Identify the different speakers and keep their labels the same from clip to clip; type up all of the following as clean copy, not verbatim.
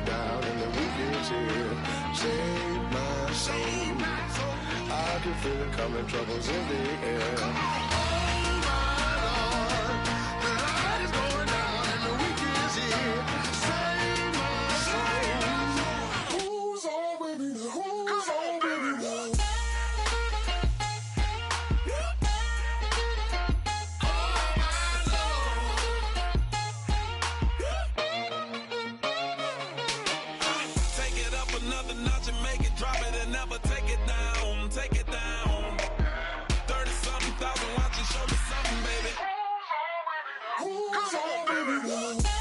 Speaker 1: down and the weekend's here. Save my soul. I can feel it coming, troubles in the air. Oh my Lord, the light is going down and the weekend's here. Save my soul. Who's on with me now? Who's on with me now?
Speaker 2: Another notch and make it, drop it and never take it down, take it down. 30-something thousand watching, show me something, baby. Who's on, baby, now?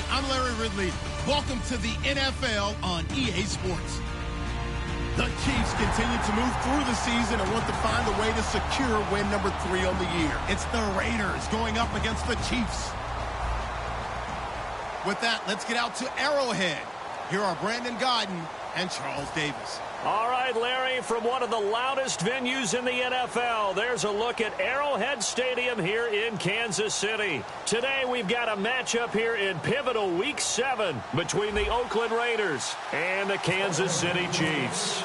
Speaker 3: I'm Larry Ridley. Welcome to the NFL on EA Sports. The Chiefs continue to move through the season and want to find a way to secure win number 3 on the year. It's the Raiders going up against the Chiefs. With that, let's get out to Arrowhead. Here are Brandon Godden and Charles Davis.
Speaker 4: All right, Larry, from one of the loudest venues in the NFL, there's a look at Arrowhead Stadium here in Kansas City. Today, we've got a matchup here in pivotal Week 7 between the Oakland Raiders and the Kansas City Chiefs.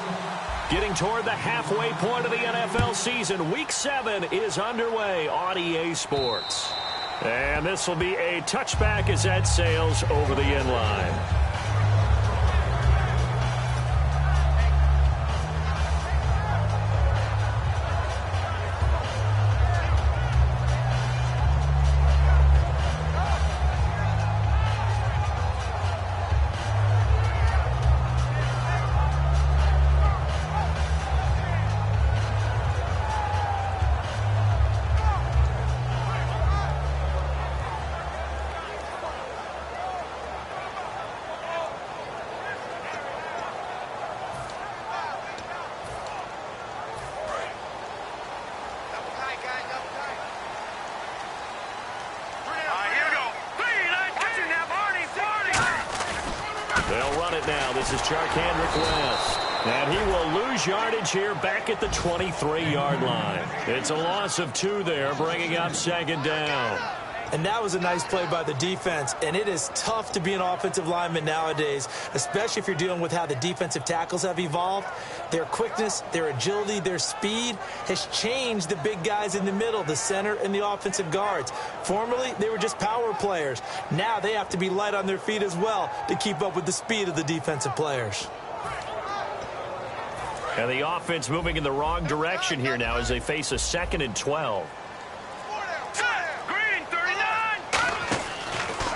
Speaker 4: Getting toward the halfway point of the NFL season, Week 7 is underway on EA Sports. And this will be a touchback as that sails over the end line. They'll run it now. This is Charkandrick West. And he will lose yardage here back at the 23-yard line. It's a loss of 2 there, bringing up 2nd down.
Speaker 5: And that was a nice play by the defense. And it is tough to be an offensive lineman nowadays, especially if you're dealing with how the defensive tackles have evolved. Their quickness, their agility, their speed has changed the big guys in the middle, the center, and the offensive guards. Formerly, they were just power players. Now they have to be light on their feet as well to keep up with the speed of the defensive players.
Speaker 4: And the offense moving in the wrong direction here now as they face a 2nd and 12.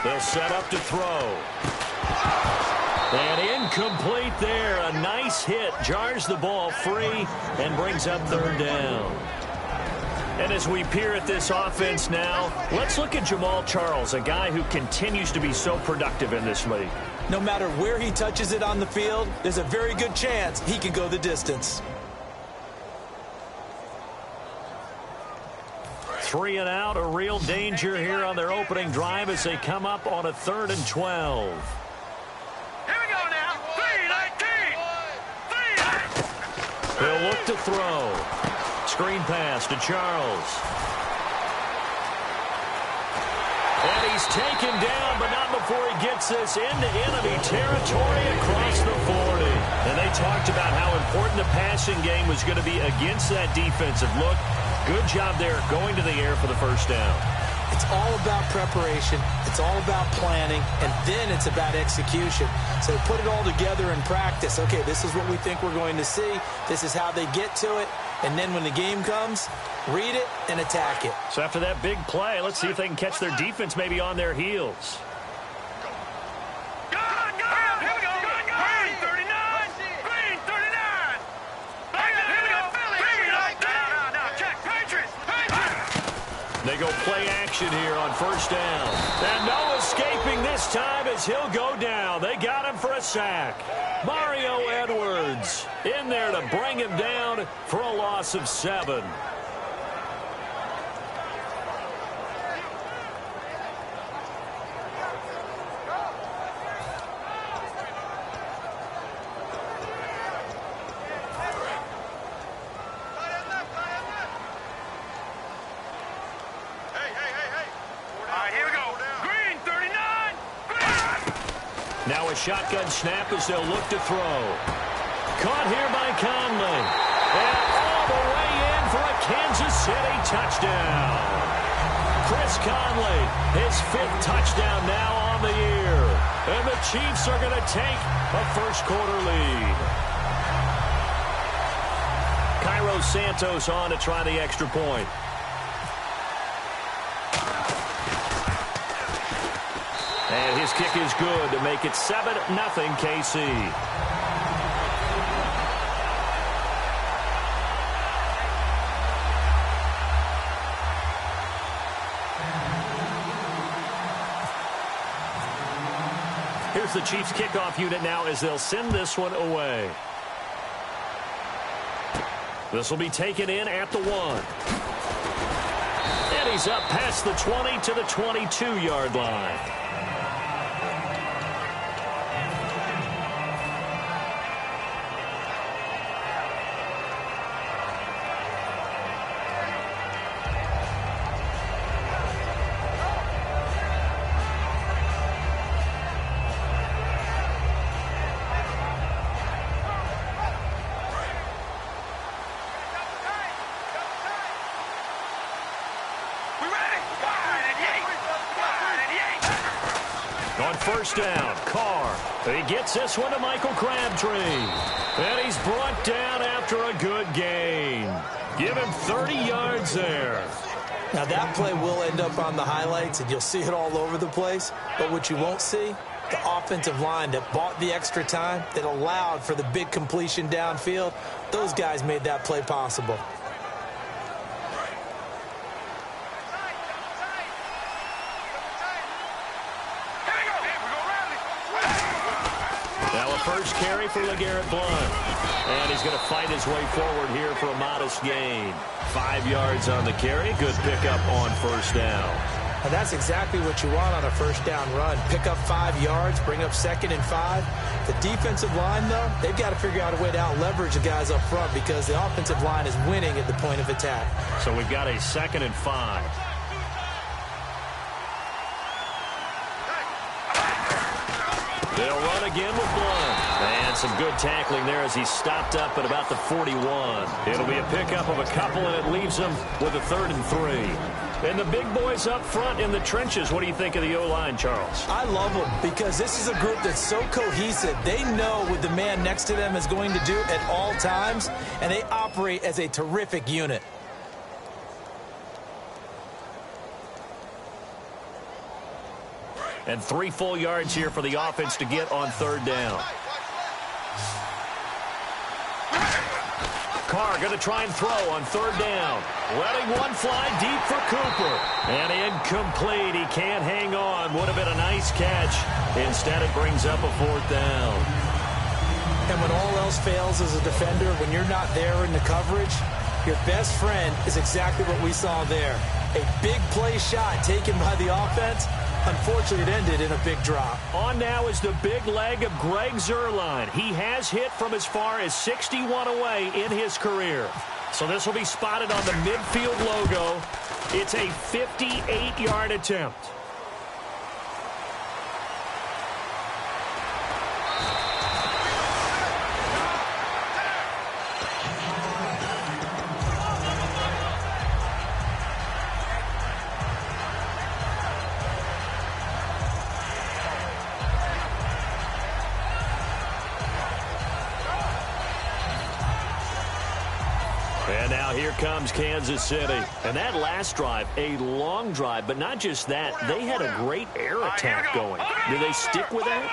Speaker 4: They'll set up to throw. And incomplete there. A nice hit. Jars the ball free and brings up 3rd down. And as we peer at this offense now, let's look at Jamal Charles, a guy who continues to be so productive in this league.
Speaker 5: No matter where he touches it on the field, there's a very good chance he can go the distance.
Speaker 4: 3 and out, a real danger here on their opening drive as they come up on a 3rd and 12.
Speaker 2: Here we go now. 3-19.
Speaker 4: He'll look to throw. Screen pass to Charles. And he's taken down, but not before he gets this into enemy territory across the 40. And they talked about how important the passing game was going to be against that defensive look. Good job there going to the air for the 1st down.
Speaker 5: It's all about preparation. It's all about planning. And then it's about execution. So put it all together in practice. Okay, this is what we think we're going to see. This is how they get to it. And then when the game comes, read it and attack it.
Speaker 4: So after that big play, let's see if they can catch their defense maybe on their heels. They go play action here on 1st down. And no escaping this time as he'll go down. They got him for a sack. Mario Edwards in there to bring him down for a loss of 7. Now a shotgun snap as they'll look to throw. Caught here by Conley. And all the way in for a Kansas City touchdown. Chris Conley, his 5th touchdown now on the year. And the Chiefs are going to take a 1st quarter lead. Cairo Santos on to try the extra point. And his kick is good to make it 7-0 KC. Here's the Chiefs kickoff unit now as they'll send this one away. This will be taken in at the 1. And he's up past the 20 to the 22-yard line. On 1st down, Carr. He gets this one to Michael Crabtree. And he's brought down after a good gain. Give him 30 yards there.
Speaker 5: Now that play will end up on the highlights, and you'll see it all over the place. But what you won't see, the offensive line that bought the extra time, that allowed for the big completion downfield, those guys made that play possible.
Speaker 4: Now a 1st carry for LeGarrette Blount. And he's going to fight his way forward here for a modest gain. 5 yards on the carry. Good pickup on 1st down.
Speaker 5: And that's exactly what you want on a first down run. Pick up 5 yards, bring up 2nd and 5. The defensive line, though, they've got to figure out a way to out-leverage the guys up front because the offensive line is winning at the point of attack.
Speaker 4: So we've got a 2nd and 5. They'll run again with Blunt. And some good tackling there as he stopped up at about the 41. It'll be a pickup of a couple, and it leaves them with a 3rd and 3. And the big boys up front in the trenches, what do you think of the O-line, Charles?
Speaker 5: I love them because this is a group that's so cohesive. They know what the man next to them is going to do at all times, and they operate as a terrific unit.
Speaker 4: And 3 full yards here for the offense to get on 3rd down. Carr going to try and throw on 3rd down. Letting one fly deep for Cooper. And incomplete. He can't hang on. Would have been a nice catch. Instead, it brings up a 4th down.
Speaker 5: And when all else fails as a defender, when you're not there in the coverage, your best friend is exactly what we saw there. A big play shot taken by the offense. Unfortunately, it ended in a big drop.
Speaker 4: On now is the big leg of Greg Zuerlein. He has hit from as far as 61 away in his career. So this will be spotted on the midfield logo. It's a 58-yard attempt. And now here comes Kansas City. And that last drive, a long drive, but not just that. They had a great air attack going. Do they stick with that?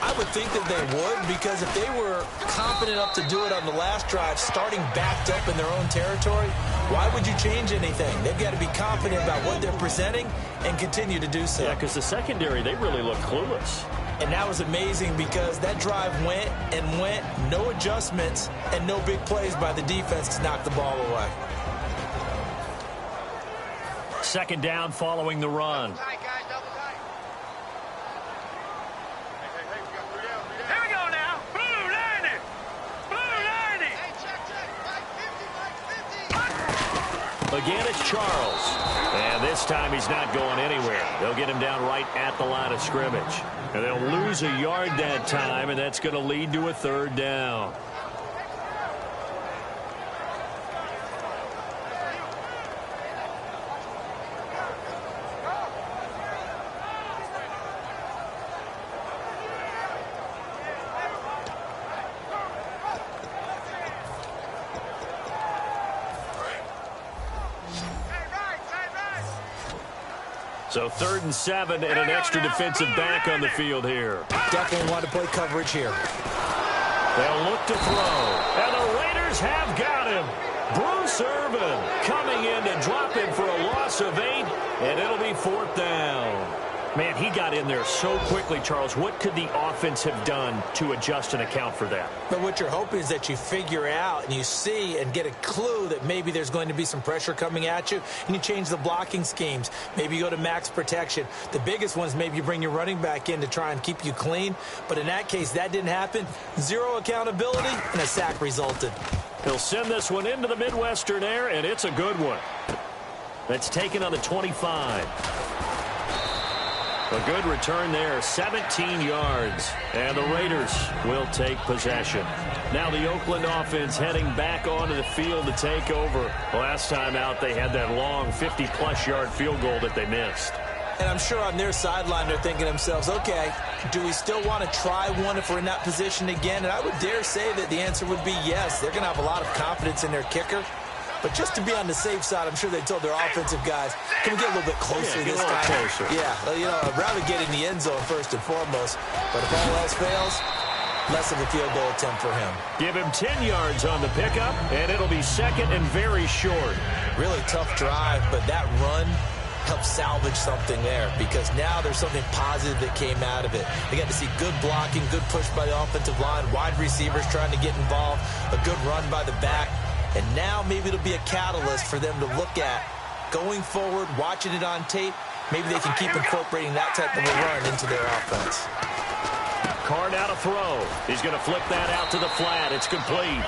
Speaker 5: I would think that they would, because if they were confident enough to do it on the last drive, starting backed up in their own territory, why would you change anything? They've got to be confident about what they're presenting and continue to do so.
Speaker 4: Yeah, because the secondary, they really look clueless.
Speaker 5: And that was amazing because that drive went and went, no adjustments, and no big plays by the defense to knock the ball away.
Speaker 4: 2nd down following the run. Again, it's Charles. And this time he's not going anywhere. They'll get him down right at the line of scrimmage. And they'll lose a yard that time, and that's going to lead to a 3rd down. So 3rd and 7 and an extra defensive back on the field here.
Speaker 5: Definitely want to play coverage here.
Speaker 4: They'll look to throw. And the Raiders have got him. Bruce Irvin coming in to drop him for a loss of 8. And it'll be 4th down. Man, he got in there so quickly, Charles. What could the offense have done to adjust and account for that?
Speaker 5: But what you're hoping is that you figure out and you see and get a clue that maybe there's going to be some pressure coming at you, and you change the blocking schemes. Maybe you go to max protection. The biggest one is maybe you bring your running back in to try and keep you clean. But in that case, that didn't happen. 0 accountability, and a sack resulted.
Speaker 4: He'll send this one into the Midwestern air, and it's a good one. That's taken on the 25. A good return there, 17 yards. And the Raiders will take possession. Now the Oakland offense heading back onto the field to take over. Last time out, they had that long 50-plus yard field goal that they missed.
Speaker 5: And I'm sure on their sideline they're thinking to themselves, okay, do we still want to try one if we're in that position again? And I would dare say that the answer would be yes. They're going to have a lot of confidence in their kicker. But just to be on the safe side, I'm sure they told their offensive guys, can we get a little bit closer this time?
Speaker 4: Closer.
Speaker 5: Yeah, you know, I'd rather get in the end zone first and foremost. But if all else fails, less of a field goal attempt for him.
Speaker 4: Give him 10 yards on the pickup, and it'll be 2nd and very short.
Speaker 5: Really tough drive, but that run helped salvage something there because now there's something positive that came out of it. They got to see good blocking, good push by the offensive line, wide receivers trying to get involved, a good run by the back. And now maybe it'll be a catalyst for them to look at going forward, watching it on tape, maybe they can keep incorporating that type of a run into their offense.
Speaker 4: Carr now to throw. He's going to flip that out to the flat. It's complete.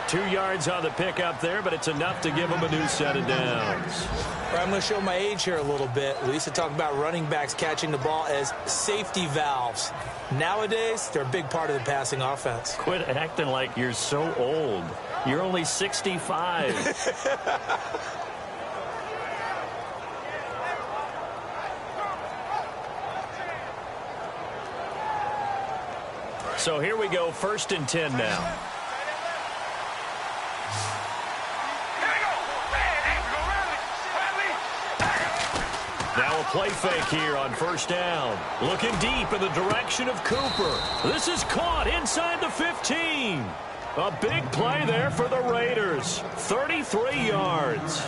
Speaker 4: 2 yards on the pickup there, but it's enough to give him a new set of downs.
Speaker 5: Right, I'm going to show my age here a little bit. We used to talk about running backs catching the ball as safety valves. Nowadays, they're a big part of the passing offense.
Speaker 4: Quit acting like you're so old. You're only 65. So here we go, 1st and 10 now. Now a play fake here on 1st down. Looking deep in the direction of Cooper. This is caught inside the 15. A big play there for the Raiders. 33 yards.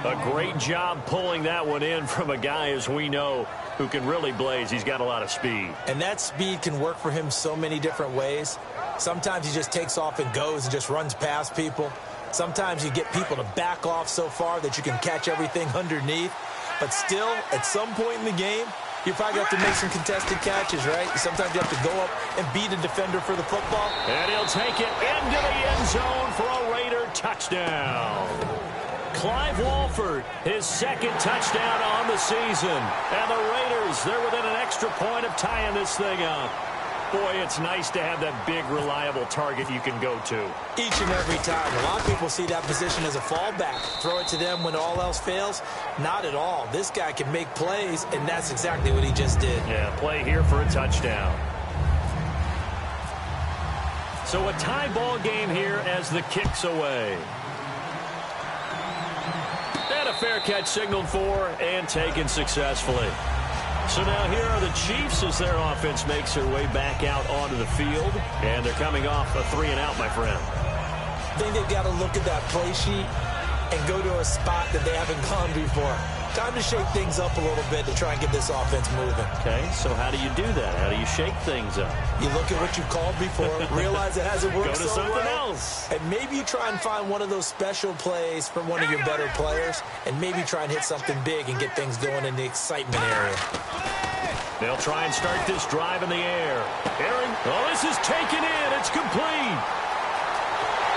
Speaker 4: A great job pulling that one in from a guy, as we know, who can really blaze. He's got a lot of speed.
Speaker 5: And that speed can work for him so many different ways. Sometimes he just takes off and goes and just runs past people. Sometimes you get people to back off so far that you can catch everything underneath. But still, at some point in the game, you probably have to make some contested catches, right? Sometimes you have to go up and beat a defender for the football.
Speaker 4: And he'll take it into the end zone for a Raider touchdown. Clive Walford, his 2nd touchdown on the season. And the Raiders, they're within an extra point of tying this thing up. Boy, it's nice to have that big, reliable target you can go to.
Speaker 5: Each and every time. A lot of people see that position as a fallback. Throw it to them when all else fails. Not at all. This guy can make plays, and that's exactly what he just did.
Speaker 4: Yeah, play here for a touchdown. So a tie ball game here as the kick's away. And a fair catch signaled for and taken successfully. So now here are the Chiefs as their offense makes their way back out onto the field. And they're coming off a 3-and-out, my friend.
Speaker 5: I think they've got to look at that play sheet and go to a spot that they haven't gone before. Time to shake things up a little bit to try and get this offense moving.
Speaker 4: Okay, so how do you do that? How do you shake things up?
Speaker 5: You look at what you called before, realize it hasn't worked
Speaker 4: so well. Go to something else.
Speaker 5: And maybe you try and find one of those special plays from one of your better players, and maybe try and hit something big and get things going in the excitement area.
Speaker 4: They'll try and start this drive in the air. Aaron, this is taken in. It's complete.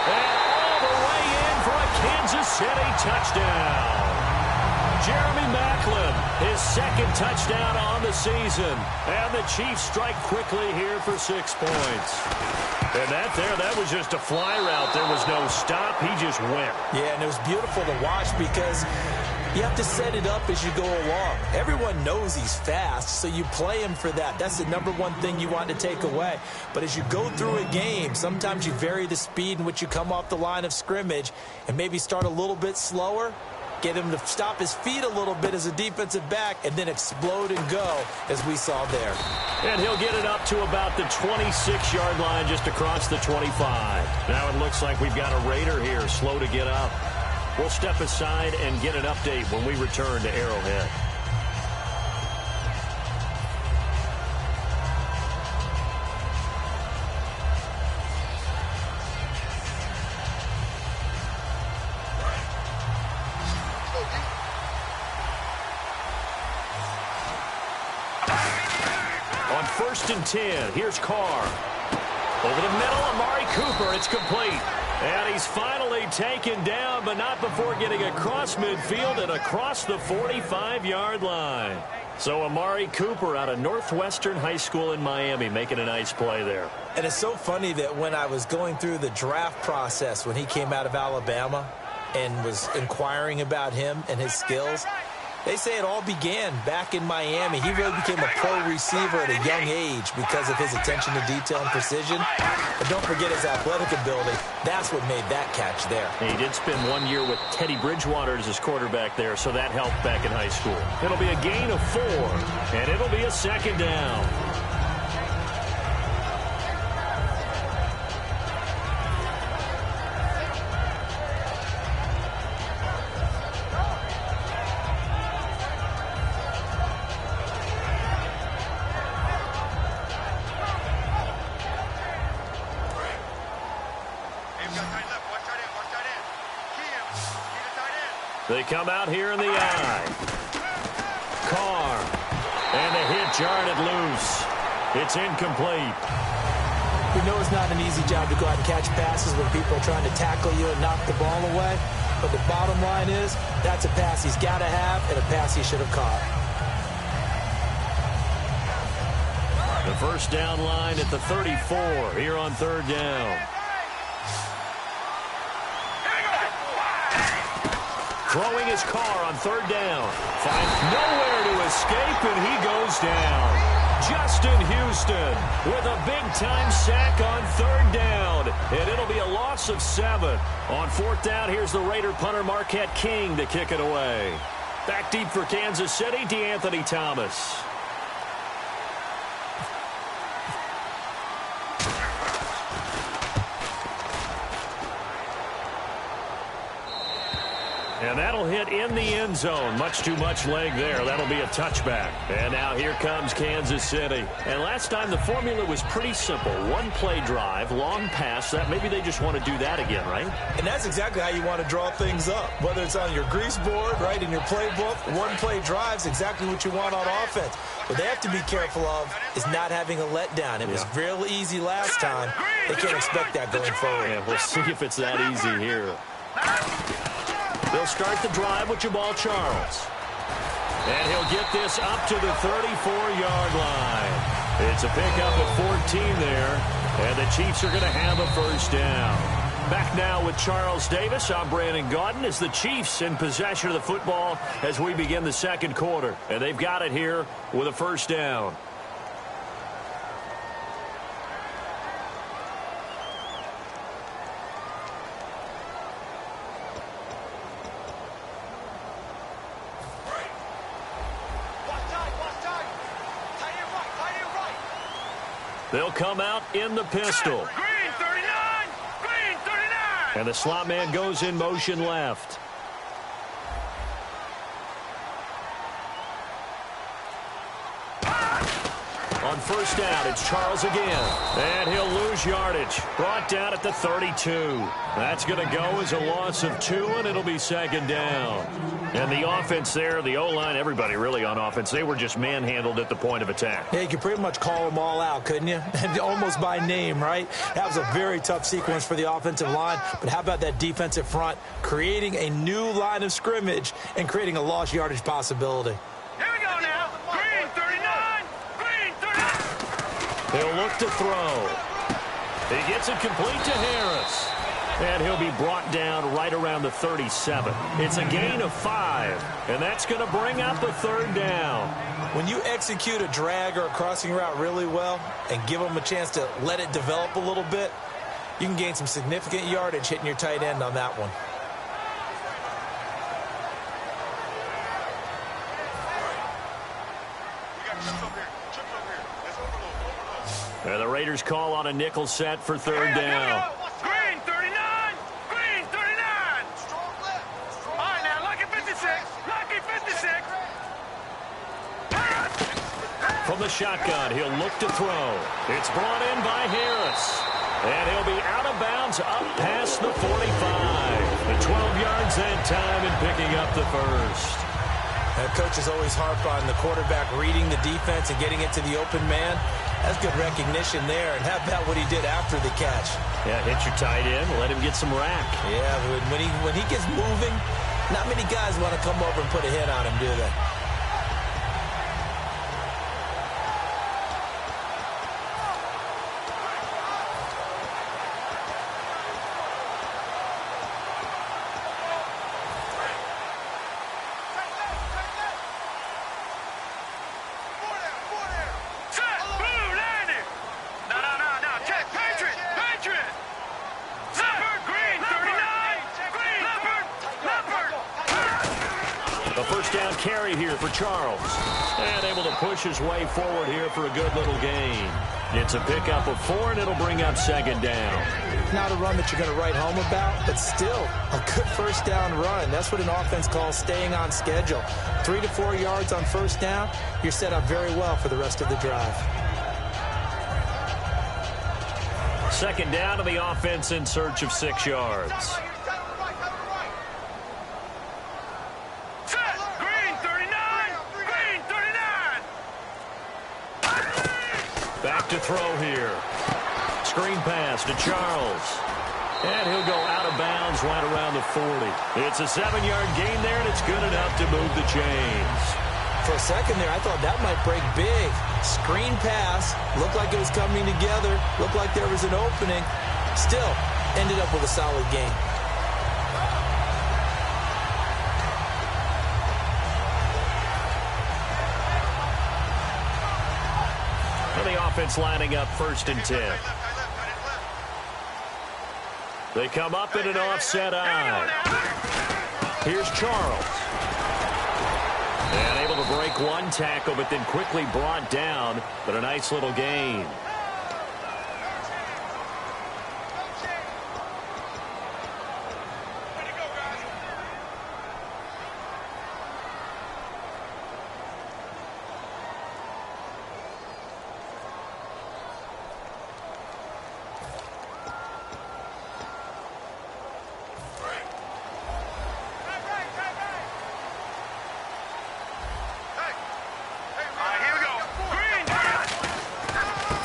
Speaker 4: And all the way in for a Kansas City touchdown. Jeremy Maclin, his 2nd touchdown on the season. And the Chiefs strike quickly here for 6 points. And that was just a fly route. There was no stop. He just went.
Speaker 5: Yeah, and it was beautiful to watch because you have to set it up as you go along. Everyone knows he's fast, so you play him for that. That's the #1 thing you want to take away. But as you go through a game, sometimes you vary the speed in which you come off the line of scrimmage and maybe start a little bit slower, get him to stop his feet a little bit as a defensive back, and then explode and go, as we saw there.
Speaker 4: And he'll get it up to about the 26-yard line, just across the 25. Now it looks like we've got a Raider here, slow to get up. We'll step aside and get an update when we return to Arrowhead. On 1st and 10, here's Carr. Over the middle, Amari Cooper. It's complete. And he's finally taken down, but not before getting across midfield and across the 45-yard line. So Amari Cooper out of Northwestern High School in Miami making a nice play there.
Speaker 5: And it's so funny that when I was going through the draft process when he came out of Alabama and was inquiring about him and his skills, they say it all began back in Miami. He really became a pro receiver at a young age because of his attention to detail and precision. But don't forget his athletic ability. That's what made that catch there.
Speaker 4: He did spend 1 year with Teddy Bridgewater as his quarterback there, so that helped back in high school. It'll be a gain of 4, and it'll be a 2nd down. They come out here in the I. Carr. And the hit jarred it loose. It's incomplete.
Speaker 5: We know it's not an easy job to go out and catch passes when people are trying to tackle you and knock the ball away. But the bottom line is, that's a pass he's got to have and a pass he should have caught.
Speaker 4: The first down line at the 34 here on third down. Throwing his Carr on third down. Finds nowhere to escape, and he goes down. Justin Houston with a big-time sack on third down. And it'll be a loss of 7. On fourth down, here's the Raider punter Marquette King to kick it away. Back deep for Kansas City, DeAnthony Thomas. And that'll hit in the end zone. Much too much leg there. That'll be a touchback. And now here comes Kansas City. And last time the formula was pretty simple. One play drive, long pass. That maybe they just want to do that again, right?
Speaker 5: And that's exactly how you want to draw things up. Whether it's on your grease board, right, in your playbook, one play drive's exactly what you want on offense. What they have to be careful of is not having a letdown. It was real easy last time. They can't expect that going forward.
Speaker 4: Yeah, we'll see if it's that easy here. They'll start the drive with Jamal Charles. And he'll get this up to the 34-yard line. It's a pickup at 14 there. And the Chiefs are going to have a first down. Back now with Charles Davis. I'm Brandon Gaudin as the Chiefs in possession of the football as we begin the second quarter. And they've got it here with a first down. They'll come out in the pistol.
Speaker 2: Green 39! Green 39!
Speaker 4: And the slot man goes in motion left. On first down, it's Charles again. And he'll lose yardage. Brought down at the 32. That's going to go as a loss of 2, and it'll be second down. And the offense there, the O-line, everybody really on offense, they were just manhandled at the point of attack.
Speaker 5: Yeah, you could pretty much call them all out, couldn't you? Almost by name, right? That was a very tough sequence for the offensive line. But how about that defensive front creating a new line of scrimmage and creating a lost yardage possibility?
Speaker 2: Here we go now. Green 39! Green 39!
Speaker 4: He'll look to throw. He gets it complete to Harris. And he'll be brought down right around the 37. It's a gain of 5, and that's going to bring up a third down.
Speaker 5: When you execute a drag or a crossing route really well and give them a chance to let it develop a little bit, you can gain some significant yardage hitting your tight end on that one.
Speaker 4: And the Raiders call on a nickel set for third down.
Speaker 2: Green 39! Green 39! All right, now, lucky 56. Lucky 56.
Speaker 4: From the shotgun, he'll look to throw. It's brought in by Harris. And he'll be out of bounds up past the 45. The 12 yards that time and picking up the first.
Speaker 5: And coaches always harp on the quarterback reading the defense and getting it to the open man. That's good recognition there. And how about what he did after the catch?
Speaker 4: Yeah, hit your tight end, let him get some rack.
Speaker 5: Yeah, when he gets moving, not many guys want to come over and put a hit on him, do they?
Speaker 4: Carry here for Charles. And able to push his way forward here for a good little gain. It's a pickup of 4, and it'll bring up second down.
Speaker 5: Not a run that you're going to write home about, but still a good first down run. That's what an offense calls staying on schedule. 3 to 4 yards on first down, you're set up very well for the rest of the drive.
Speaker 4: Second down to the offense in search of 6 yards.
Speaker 2: Green 39! Green
Speaker 4: look to throw here. Screen pass to Charles. And he'll go out of bounds right around the 40. It's a 7-yard gain there, and it's good enough to move the chains.
Speaker 5: For a second there, I thought that might break big. Screen pass. Looked like it was coming together. Looked like there was an opening. Still, ended up with a solid gain.
Speaker 4: The offense lining up 1st and 10. They come up in an offset eye. Here's Charles. And able to break one tackle, but then quickly brought down. But a nice little gain.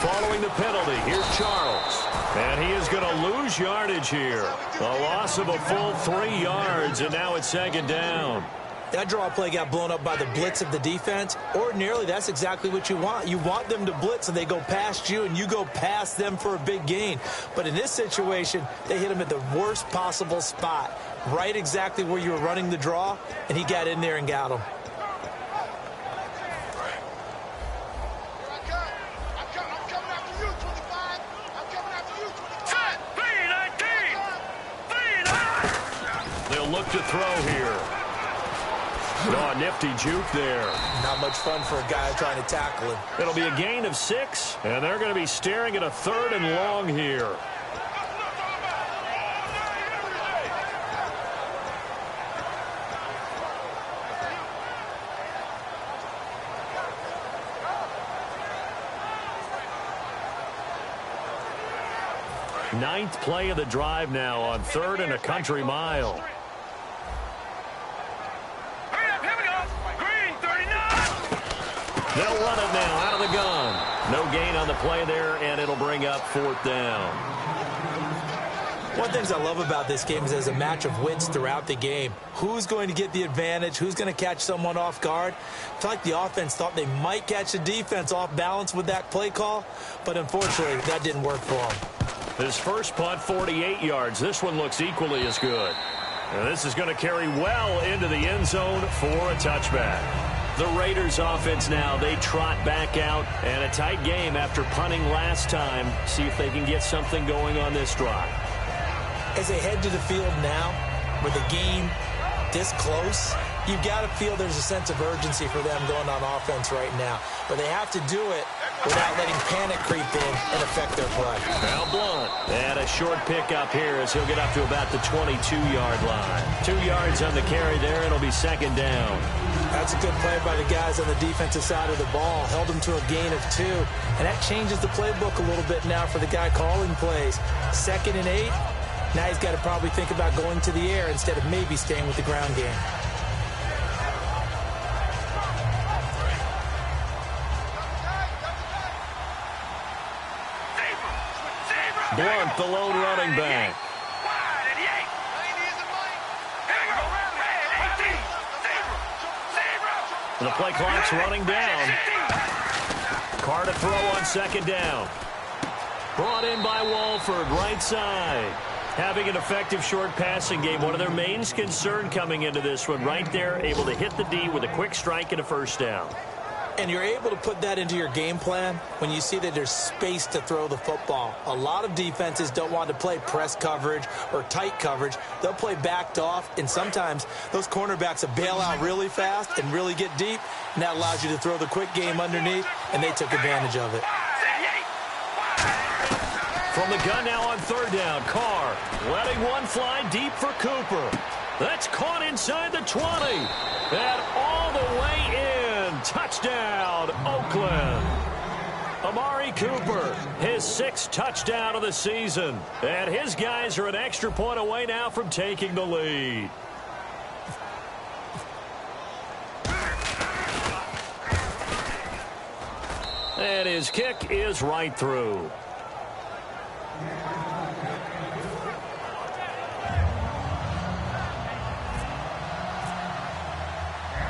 Speaker 4: Following the penalty, here's Charles. And he is going to lose yardage here. A loss of a full 3 yards, and now it's 2nd down.
Speaker 5: That draw play got blown up by the blitz of the defense. Ordinarily, that's exactly what you want. You want them to blitz, and they go past you, and you go past them for a big gain. But in this situation, they hit him at the worst possible spot, right exactly where you were running the draw, and he got in there and got him.
Speaker 4: Look to throw here. Oh, a nifty juke there.
Speaker 5: Not much fun for a guy trying to tackle him.
Speaker 4: It'll be a gain of 6, and they're going to be staring at a 3rd and long here. Ninth play of the drive now on 3rd and a country mile. They'll run it now out of the gun. No gain on the play there, and it'll bring up 4th down.
Speaker 5: One of the things I love about this game is there's a match of wits throughout the game. Who's going to get the advantage? Who's going to catch someone off guard? I feel like the offense thought they might catch the defense off balance with that play call, but unfortunately, that didn't work for them.
Speaker 4: His first punt, 48 yards. This one looks equally as good. And this is going to carry well into the end zone for a touchback. The Raiders offense now, they trot back out, and a tight game after punting last time. See if they can get something going on this drive.
Speaker 5: As they head to the field now, with the game this close, you've got to feel there's a sense of urgency for them going on offense right now. But they have to do it without letting panic creep in and affect their play.
Speaker 4: Now Blunt. And a short pickup here as he'll get up to about the 22-yard line. 2 yards on the carry there. It'll be 2nd down.
Speaker 5: That's a good play by the guys on the defensive side of the ball. Held them to a gain of 2. And that changes the playbook a little bit now for the guy calling plays. 2nd and 8. Now he's got to probably think about going to the air instead of maybe staying with the ground game.
Speaker 4: Blunt, the lone running back. The play clock's running down. Carr to throw on 2nd down. Brought in by Walford, right side. Having an effective short passing game. One of their main concern coming into this one. Right there, able to hit the D with a quick strike and a 1st down.
Speaker 5: And you're able to put that into your game plan when you see that there's space to throw the football. A lot of defenses don't want to play press coverage or tight coverage. They'll play backed off, and sometimes those cornerbacks will bail out really fast and really get deep, and that allows you to throw the quick game underneath, and they took advantage of it.
Speaker 4: From the gun now on 3rd down, Carr letting one fly deep for Cooper. That's caught inside the 20. And all the way in. Touchdown, Oakland. Amari Cooper, his 6th touchdown of the season. And his guys are an extra point away now from taking the lead. And his kick is right through.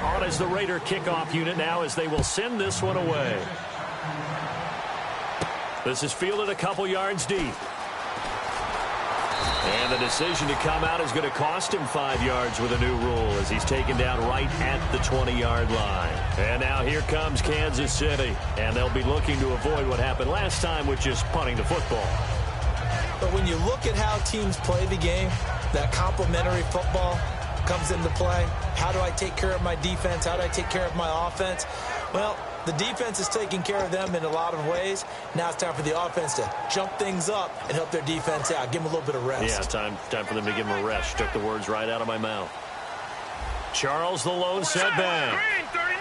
Speaker 4: On is the Raider kickoff unit now as they will send this one away. This is fielded a couple yards deep. And the decision to come out is going to cost him 5 yards with a new rule as he's taken down right at the 20-yard line. And now here comes Kansas City. And they'll be looking to avoid what happened last time, which is punting the football.
Speaker 5: But when you look at how teams play the game, that complementary football comes into play. How do I take care of my defense? How do I take care of my offense? Well, the defense is taking care of them in a lot of ways. Now it's time for the offense to jump things up and help their defense out. Give them a little bit of rest.
Speaker 4: Yeah, time for them to give them a rest. Took the words right out of my mouth. Charles, the lone setback.
Speaker 2: Green 39!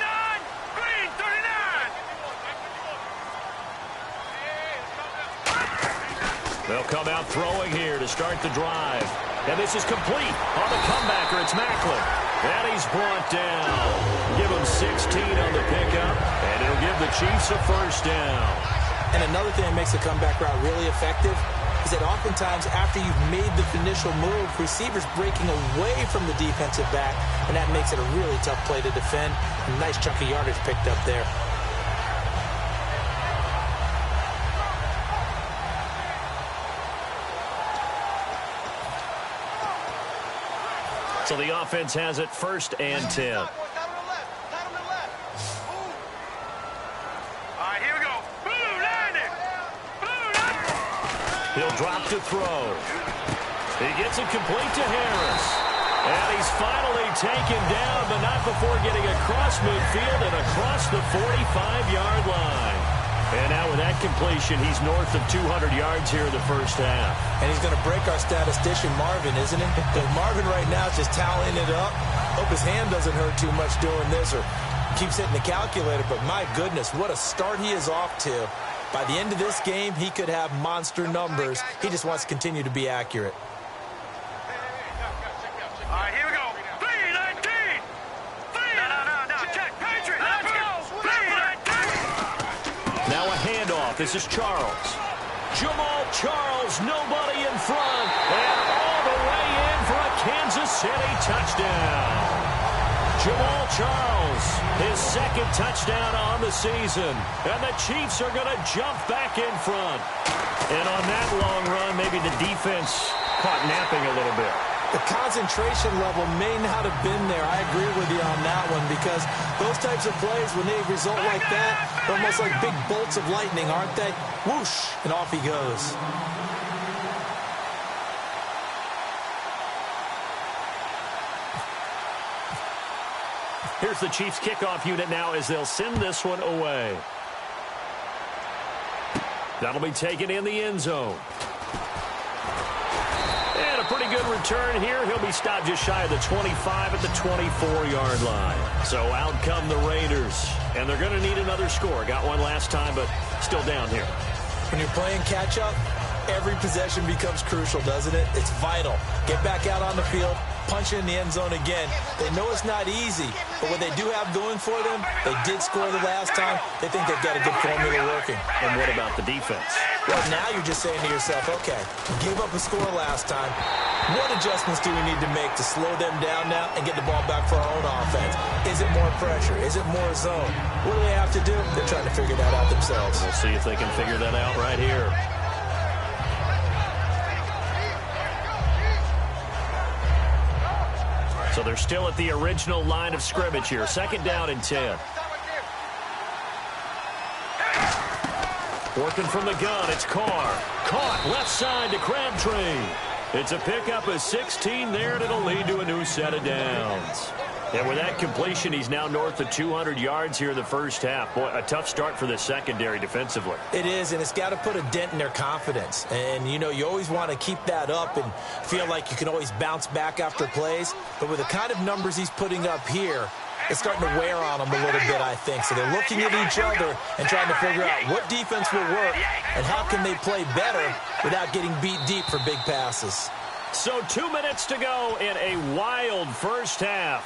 Speaker 2: Green 39!
Speaker 4: They'll come out throwing here to start the drive. And this is complete on the comebacker. It's Macklin. And he's brought down. Give him 16 on the pickup. And it'll give the Chiefs a first down.
Speaker 5: And another thing that makes the comeback route really effective is that oftentimes after you've made the initial move, receivers breaking away from the defensive back, and that makes it a really tough play to defend. A nice chunk of yardage picked up there.
Speaker 4: So the offense has it 1st and 10.
Speaker 2: All right, here we go. Blue landing. Blue landing.
Speaker 4: He'll drop to throw. He gets it complete to Harris. And he's finally taken down, but not before getting across midfield and across the 45-yard line. And now with that completion, he's north of 200 yards here in the first half.
Speaker 5: And he's going to break our statistician, Marvin, isn't he? Because Marvin right now is just tallying it up. Hope his hand doesn't hurt too much doing this or keeps hitting the calculator. But my goodness, what a start he is off to. By the end of this game, he could have monster numbers. He just wants to continue to be accurate.
Speaker 2: All right, here we go. 319. No. Check. Patriot. Let's go. 319.
Speaker 4: Now a handoff. This is Charles. Jamal Charles, nobody in front. And all the way in for a Kansas City touchdown. Jamal Charles, his 2nd touchdown on the season. And the Chiefs are going to jump back in front. And on that long run, maybe the defense caught napping a little bit.
Speaker 5: The concentration level may not have been there. I agree with you on that one because those types of plays, when they result like that, they're almost like big bolts of lightning, aren't they? Whoosh, and off he goes.
Speaker 4: Here's the Chiefs kickoff unit now as they'll send this one away. That'll be taken in the end zone. And a pretty good return here. He'll be stopped just shy of the 25 at the 24-yard line. So out come the Raiders. And they're going to need another score. Got one last time, but still down here.
Speaker 5: When you're playing catch-up, every possession becomes crucial, doesn't it? It's vital. Get back out on the field, punch it in the end zone again. They know it's not easy, but what they do have going for them, they did score the last time. They think they've got a good formula working.
Speaker 4: And what about the defense?
Speaker 5: Well, now you're just saying to yourself, okay, gave up a score last time. What adjustments do we need to make to slow them down now and get the ball back for our own offense? Is it more pressure? Is it more zone? What do they have to do? They're trying to figure that out themselves.
Speaker 4: We'll see if they can figure that out right here. So they're still at the original line of scrimmage here. 2nd down and 10. Working from the gun, it's Carr. Caught left side to Crabtree. It's a pickup of 16 there, and it'll lead to a new set of downs. And with that completion, he's now north of 200 yards here in the first half. Boy, a tough start for the secondary defensively.
Speaker 5: It is, and it's got to put a dent in their confidence. And, you know, you always want to keep that up and feel like you can always bounce back after plays. But with the kind of numbers he's putting up here, it's starting to wear on them a little bit, I think. So they're looking at each other and trying to figure out what defense will work and how can they play better without getting beat deep for big passes.
Speaker 4: So 2 minutes to go in a wild first half.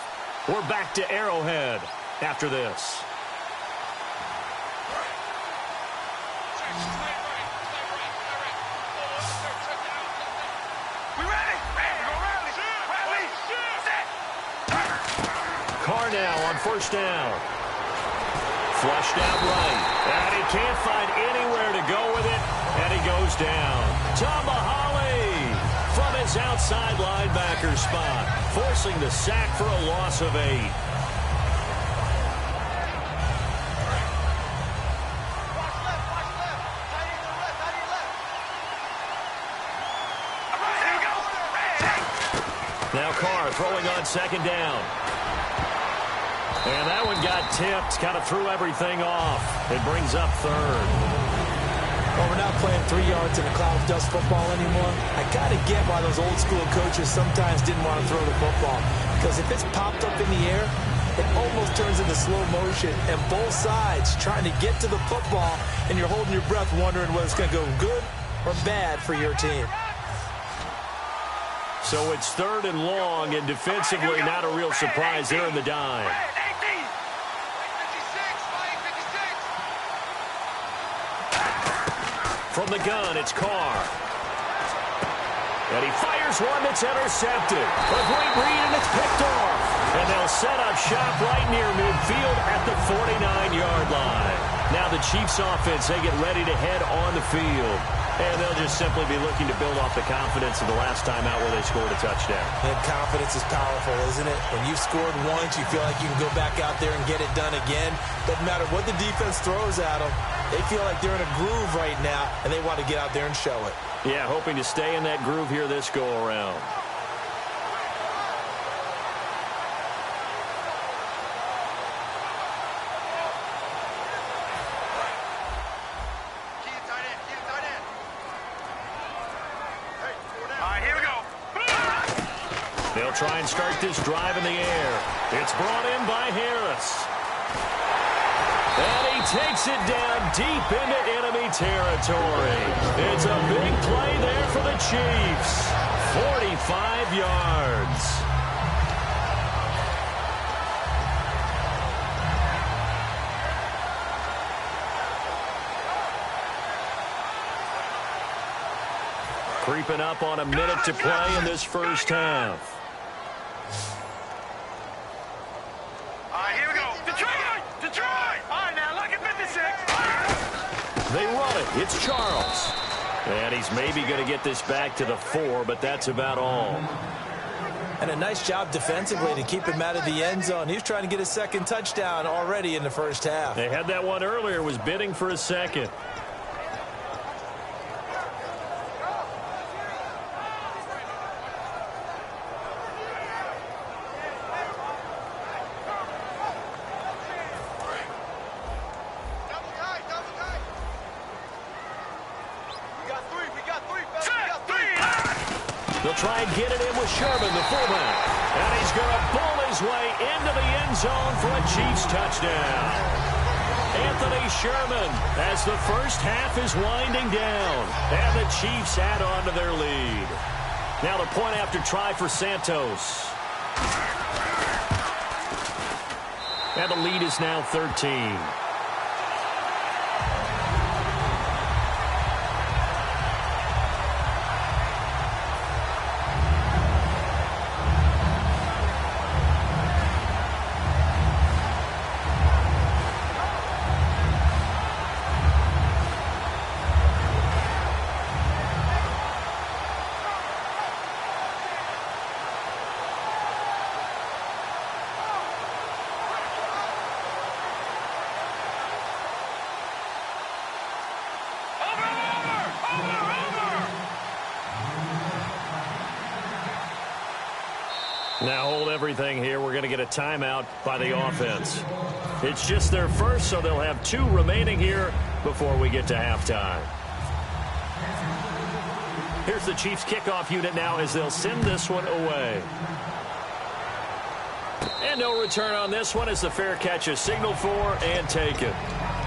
Speaker 4: We're back to Arrowhead after this. on first down. Flushed out right. And he can't find anywhere to go with it. And he goes down. Tomahali from his outside linebacker spot, forcing the sack for a loss of 8. Now Carr throwing on second down. And that one got tipped, kind of threw everything off. It brings up third.
Speaker 5: Well, we're not playing 3 yards in a cloud of dust football anymore. I got to get why those old school coaches sometimes didn't want to throw the football. Because if it's popped up in the air, it almost turns into slow motion. And both sides trying to get to the football, and you're holding your breath wondering whether it's going to go good or bad for your team.
Speaker 4: So it's third and long, and defensively not a real surprise there in the dime. From the gun, it's Carr. And he fires one that's intercepted. A great read, and it's picked off. And they'll set up shop right near midfield at the 49-yard line. Now the Chiefs offense, they get ready to head on the field. And they'll just simply be looking to build off the confidence of the last time out where they scored a touchdown.
Speaker 5: And confidence is powerful, isn't it? When you've scored once, you feel like you can go back out there and get it done again. Doesn't matter what the defense throws at them. They feel like they're in a groove right now, and they want to get out there and show it.
Speaker 4: Yeah, hoping to stay in that groove here this go-around. They'll try and start this drive in the air. It's brought in by Harris. And he takes it down deep into enemy territory. It's a big play there for the Chiefs. 45 yards. Creeping up on a minute to play in this first half.
Speaker 6: Here we go. Detroit! Detroit! All right, now look at 56.
Speaker 4: They run it. It's Charles. And he's maybe going to get this back to the 4, but that's about all.
Speaker 5: And a nice job defensively to keep him out of the end zone. He was trying to get a second touchdown already in the first half.
Speaker 4: They had that one earlier, was bidding for a second. They'll try and get it in with Sherman, the fullback. And he's going to bull his way into the end zone for a Chiefs touchdown. Anthony Sherman as the first half is winding down. And the Chiefs add on to their lead. Now the point after try for Santos. And the lead is now 13. Now hold everything here. We're going to get a timeout by the offense. It's just their first, so they'll have 2 remaining here before we get to halftime. Here's the Chiefs kickoff unit now as they'll send this one away. And no return on this one as the fair catch is signaled for and taken.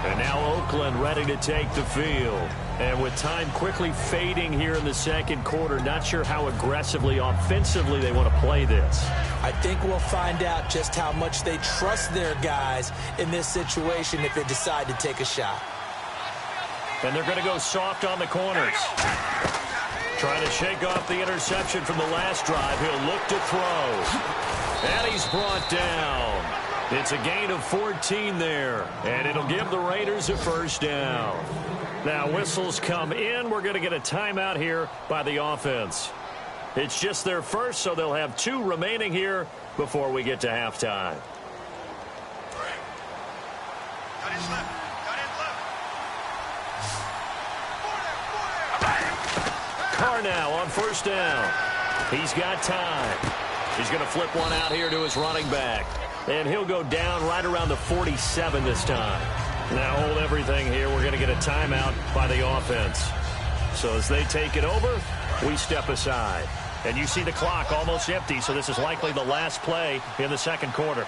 Speaker 4: And now Oakland ready to take the field. And with time quickly fading here in the second quarter, not sure how aggressively, offensively they want to play this.
Speaker 5: I think we'll find out just how much they trust their guys in this situation if they decide to take a shot.
Speaker 4: And they're going to go soft on the corners. Trying to shake off the interception from the last drive. He'll look to throw. And he's brought down. It's a gain of 14 there, and it'll give the Raiders a first down. Now, whistles come in. We're going to get a timeout here by the offense. It's just their first, so they'll have 2 remaining here before we get to halftime. Carr now on first down. He's got time. He's going to flip one out here to his running back. And he'll go down right around the 47 this time. Now hold everything here. We're going to get a timeout by the offense. So as they take it over, we step aside. And you see the clock almost empty, so this is likely the last play in the second quarter.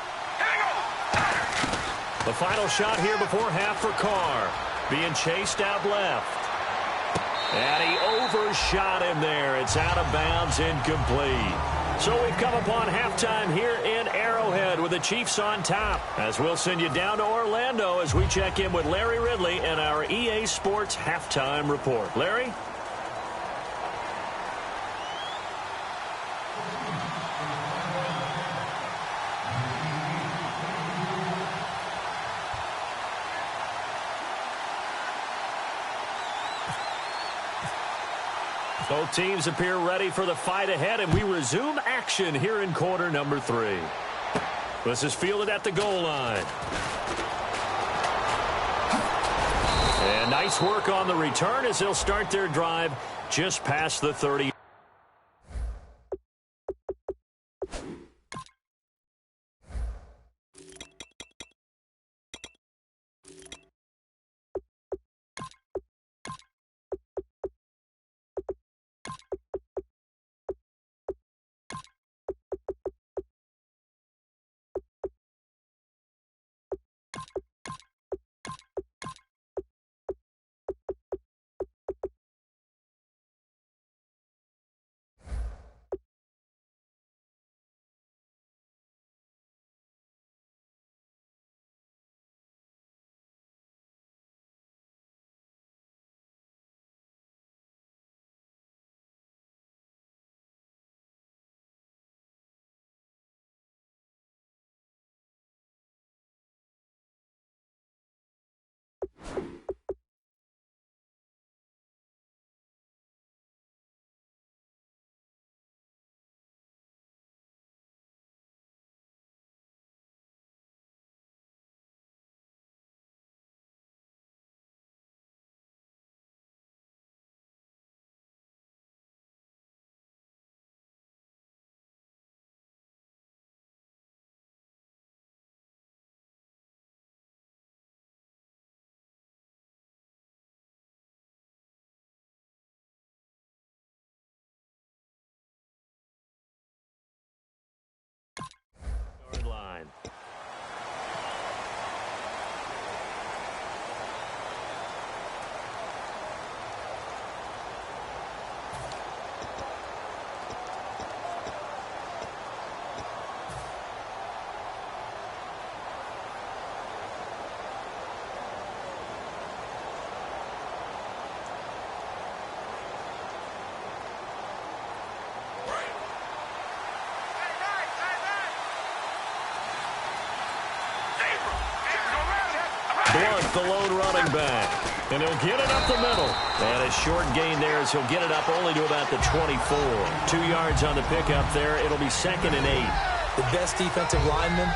Speaker 4: The final shot here before half for Carr. Being chased out left. And he overshot him there. It's out of bounds, incomplete. So we've come upon halftime here in Arrowhead with the Chiefs on top. As we'll send you down to Orlando as we check in with Larry Ridley and our EA Sports halftime report. Larry? Both teams appear ready for the fight ahead, and we resume action here in quarter number 3. This is fielded at the goal line. And nice work on the return as they'll start their drive just past the 30. Line. Blunt, the lone running back. And he'll get it up the middle. And a short gain there as he'll get it up only to about the 24. 2 yards on the pickup there. It'll be 2nd and 8.
Speaker 5: The best defensive linemen,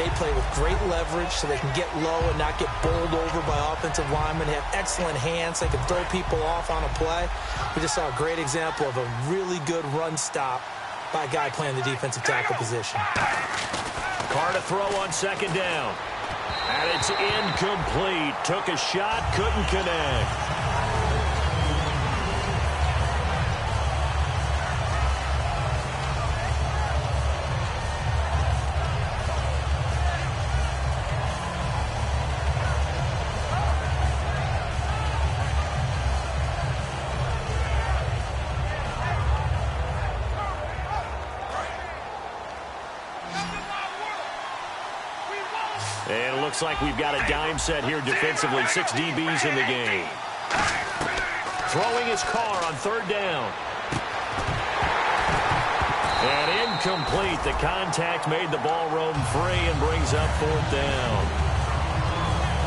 Speaker 5: they play with great leverage so they can get low and not get bowled over by offensive linemen. They have excellent hands. They can throw people off on a play. We just saw a great example of a really good run stop by a guy playing the defensive tackle position.
Speaker 4: Carr to throw on 2nd down. And it's incomplete. Took a shot, couldn't connect. And it looks like we've got a dime set here defensively. 6 DBs in the game. Throwing his Carr on 3rd down. And incomplete. The contact made the ball roam free and brings up 4th down.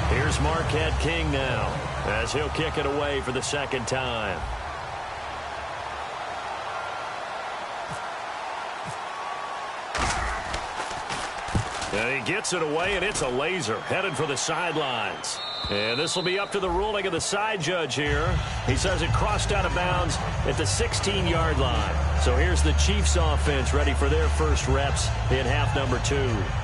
Speaker 4: Here's Marquette King now as he'll kick it away for the 2nd time. And he gets it away, and it's a laser headed for the sidelines. And this will be up to the ruling of the side judge here. He says it crossed out of bounds at the 16-yard line. So here's the Chiefs offense ready for their first reps in half number 2.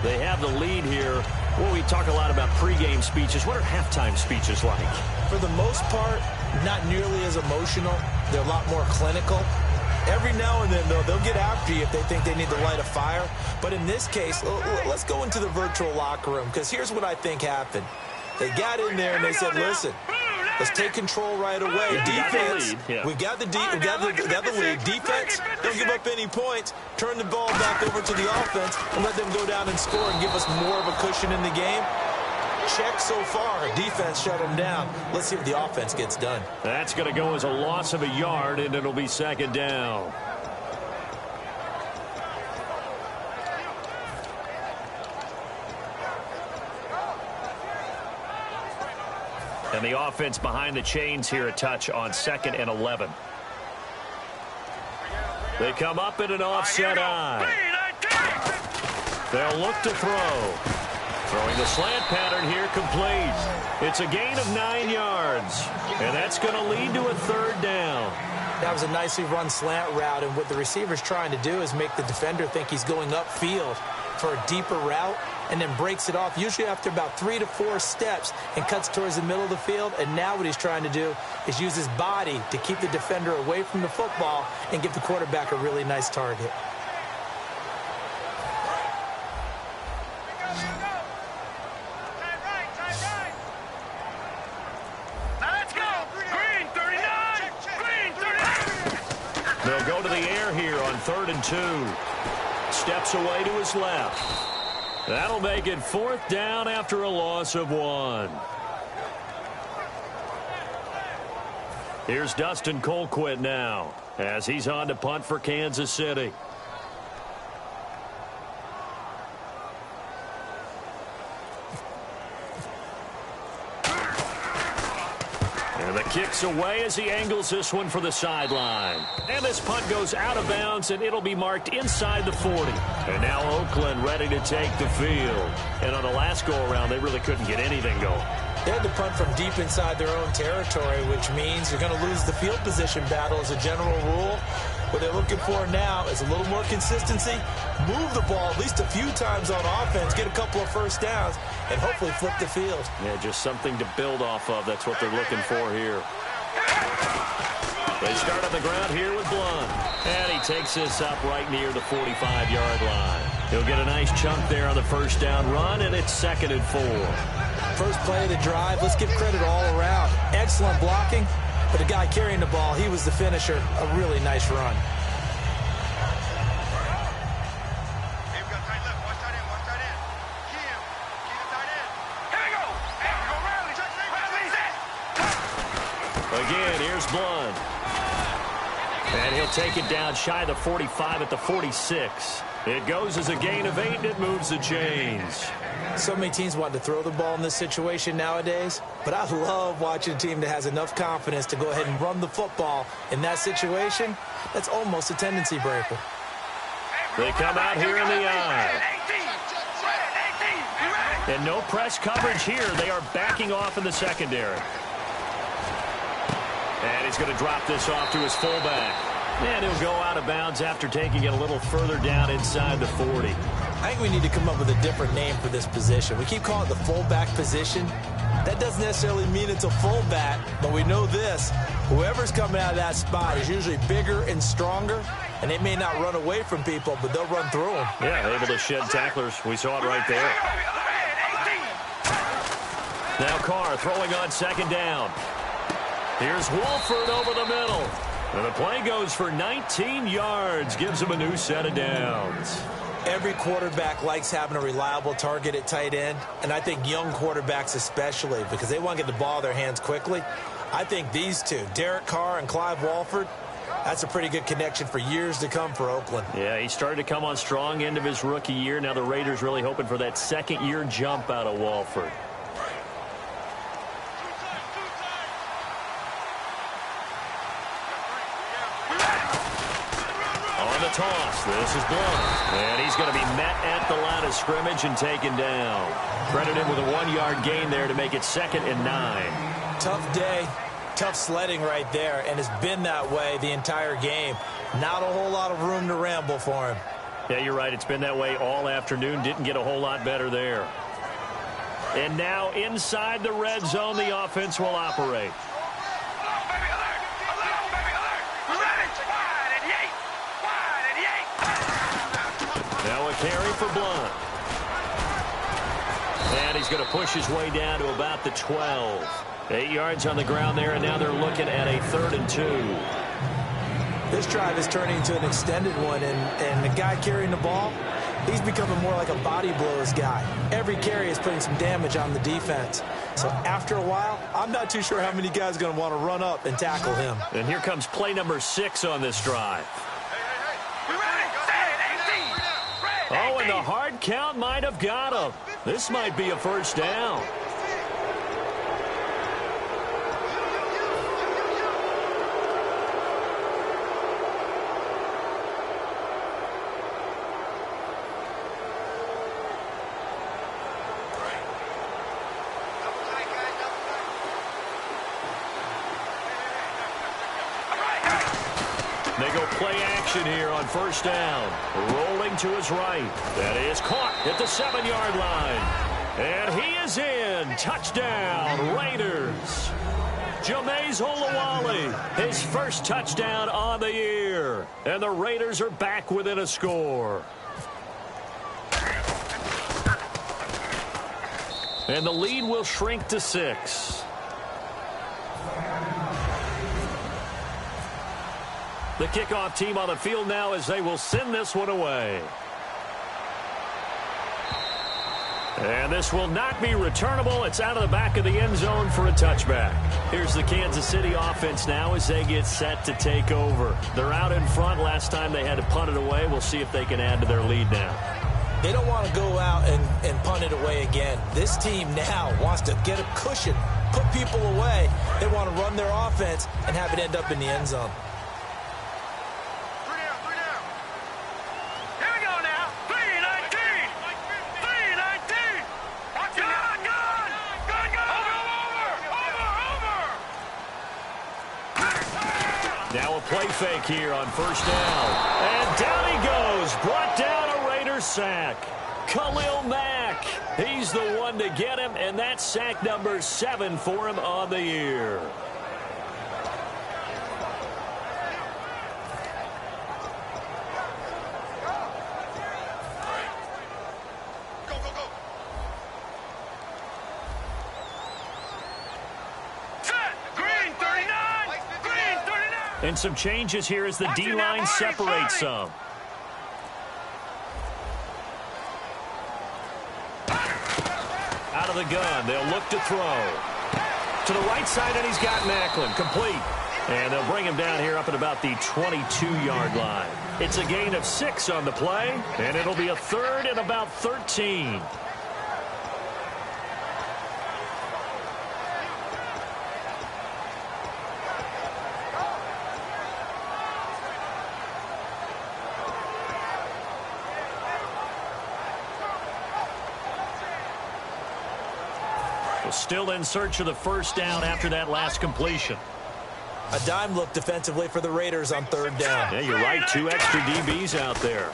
Speaker 4: They have the lead here. Well, we talk a lot about pregame speeches. What are halftime speeches like?
Speaker 5: For the most part, not nearly as emotional. They're a lot more clinical. Every now and then, though, they'll get after you if they think they need to light a fire. But in this case, let's go into the virtual locker room, because here's what I think happened. They got in there and they said, listen, let's take control right away. Defense, we got the lead. Defense, don't give up any points. Turn the ball back over to the offense and let them go down and score and give us more of a cushion in the game. Check so far. Defense shut them down. Let's see what the offense gets done.
Speaker 4: That's going to go as a loss of a yard, and it'll be 2nd down. And the offense behind the chains here a touch on 2nd and 11. They come up in an offset eye. They'll look to throw. Throwing the slant pattern here complete. It's a gain of 9 yards. And that's going to lead to a 3rd down.
Speaker 5: That was a nicely run slant route, and what the receiver's trying to do is make the defender think he's going upfield for a deeper route, and then breaks it off, usually after about 3 to 4 steps, and cuts towards the middle of the field. And now what he's trying to do is use his body to keep the defender away from the football and give the quarterback a really nice target.
Speaker 4: They'll go to the air here on 3rd and 2. Steps away to his left. That'll make it 4th down after a loss of 1. Here's Dustin Colquitt now as he's on to punt for Kansas City. And the kick's away as he angles this one for the sideline. And this punt goes out of bounds, and it'll be marked inside the 40. And now Oakland ready to take the field. And on the last go-around, they really couldn't get anything going.
Speaker 5: They had to punt from deep inside their own territory, which means you're going to lose the field position battle as a general rule. What they're looking for now is a little more consistency, move the ball at least a few times on offense, get a couple of first downs, and hopefully flip the field.
Speaker 4: Yeah, just something to build off of. That's what they're looking for here. They start on the ground here with Blunt. And he takes this up right near the 45-yard line. He'll get a nice chunk there on the first down run, and it's 2nd and 4.
Speaker 5: First play of the drive, let's give credit all around. Excellent blocking, but the guy carrying the ball, he was the finisher. A really nice run.
Speaker 4: Again, here's Blunt. And he'll take it down shy of the 45 at the 46. It goes as a gain of 8, and it moves the chains.
Speaker 5: So many teams want to throw the ball in this situation nowadays, but I love watching a team that has enough confidence to go ahead and run the football. In that situation, that's almost a tendency breaker.
Speaker 4: They come out here in the eye. And no press coverage here. They are backing off in the secondary. And he's going to drop this off to his fullback. And he'll go out of bounds after taking it a little further down inside the 40.
Speaker 5: I think we need to come up with a different name for this position. We keep calling it the fullback position. That doesn't necessarily mean it's a fullback, but we know this. Whoever's coming out of that spot is usually bigger and stronger, and they may not run away from people, but they'll run through them.
Speaker 4: Yeah, able to shed tacklers. We saw it right there. Now Carr throwing on 2nd down. Here's Wolford over the middle. And the play goes for 19 yards. Gives him a new set of downs.
Speaker 5: Every quarterback likes having a reliable target at tight end, and I think young quarterbacks especially, because they want to get the ball in their hands quickly. I think these two, Derek Carr and Clive Wolford, That's a pretty good connection for years to come for Oakland.
Speaker 4: Yeah, he started to come on strong end of his rookie year. Now the Raiders really hoping for that second-year jump out of Walford. On the toss, this is Blunt. And he's going to be met at the line of scrimmage and taken down. Credit him with a 1-yard gain there to make it 2nd and 9.
Speaker 5: Tough day. Tough sledding right there, and it's been that way the entire game. Not a whole lot of room to ramble for him.
Speaker 4: Yeah, you're right. It's been that way all afternoon. Didn't get a whole lot better there. And now inside the red zone, the offense will operate. Now a carry for Blunt. And he's going to push his way down to about the 12. 8 yards on the ground there, and now they're looking at a 3rd and 2.
Speaker 5: This drive is turning into an extended one, and the guy carrying the ball, he's becoming more like a body blows guy. Every carry is putting some damage on the defense. So after a while, I'm not too sure how many guys are going to want to run up and tackle him.
Speaker 4: And here comes play number 6 on this drive. Oh, and the hard count might have got him. This might be a 1st down. They go play action here on 1st down. Rolling to his right. That is caught at the 7-yard line. And he is in. Touchdown, Raiders. Jameis Olawale, his first touchdown on the year. And the Raiders are back within a score. And the lead will shrink to 6. The kickoff team on the field now as they will send this one away. And this will not be returnable. It's out of the back of the end zone for a touchback. Here's the Kansas City offense now as they get set to take over. They're out in front. Last time they had to punt it away. We'll see if they can add to their lead now.
Speaker 5: They don't want to go out and punt it away again. This team now wants to get a cushion, put people away. They want to run their offense and have it end up in the end zone.
Speaker 4: Now a play fake here on 1st down. And down he goes. Brought down a Raiders sack. Khalil Mack. He's the one to get him, and that's sack number 7 for him on the year. And some changes here as the D-line separates some. Out of the gun, they'll look to throw. To the right side, and he's got Macklin. Complete. And they'll bring him down here up at about the 22-yard line. It's a gain of 6 on the play, and it'll be a 3rd and about 13. Still in search of the 1st down after that last completion.
Speaker 5: A dime look defensively for the Raiders on 3rd down.
Speaker 4: Yeah, you're right. 2 extra DBs out there.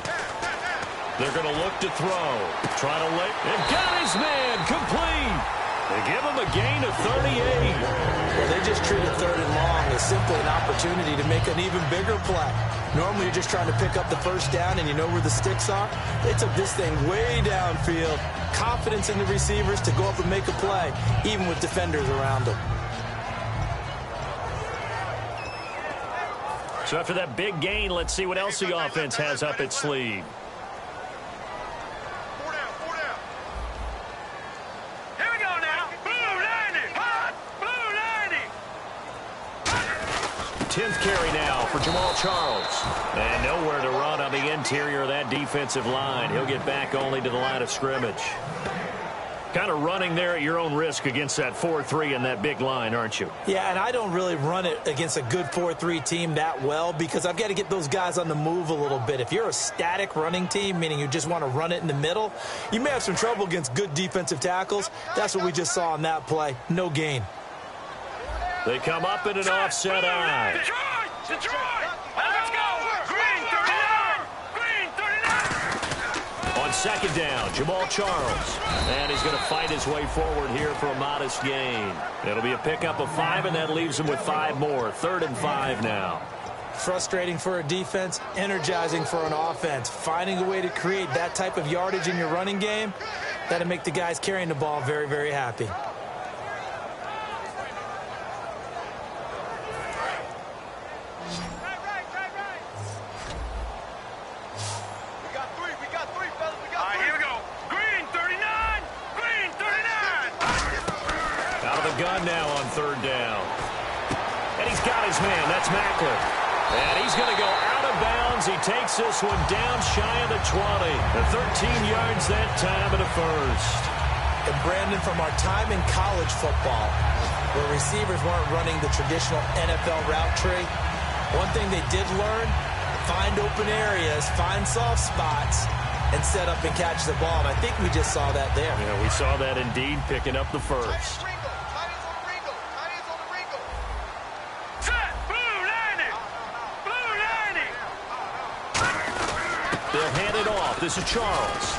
Speaker 4: They're going to look to throw. Try to lay. And got his man. Complete. They give him a gain of 38.
Speaker 5: Well, they just treated 3rd and long as simply an opportunity to make an even bigger play. Normally, you're just trying to pick up the 1st down and you know where the sticks are. They took this thing way downfield. Confidence in the receivers to go up and make a play, even with defenders around them.
Speaker 4: So after that big gain, let's see what else the offense has up its sleeve.
Speaker 6: Here we go now. Blue 90. Hot. Blue 90.
Speaker 4: 10th carry now for Jamal Charles. And nowhere to run on the interior of that defensive line. He'll get back only to the line of scrimmage. Kind of running there at your own risk against that 4-3 and that big line, aren't you?
Speaker 5: Yeah, and I don't really run it against a good 4-3 team that well because I've got to get those guys on the move a little bit. If you're a static running team, meaning you just want to run it in the middle, you may have some trouble against good defensive tackles. That's what we just saw on that play. No gain.
Speaker 4: They come up in an offset eye.
Speaker 6: Detroit! Let's go! Green 39! Green 39!
Speaker 4: On second down, Jamal Charles. And he's going to fight his way forward here for a modest gain. It'll be a pickup of 5, and that leaves him with 5 more. 3rd and 5 now.
Speaker 5: Frustrating for a defense, energizing for an offense. Finding a way to create that type of yardage in your running game, that'll make the guys carrying the ball very, very happy.
Speaker 4: Gun now on 3rd down. And he's got his man. That's Macklin. And he's going to go out of bounds. He takes this one down shy of the 20. The 13 yards that time of the first.
Speaker 5: And Brandon, from our time in college football, where receivers weren't running the traditional NFL route tree, one thing they did learn, find open areas, find soft spots, and set up and catch the ball. And I think we just saw that there.
Speaker 4: Yeah, we saw that indeed, picking up the first. This is Charles.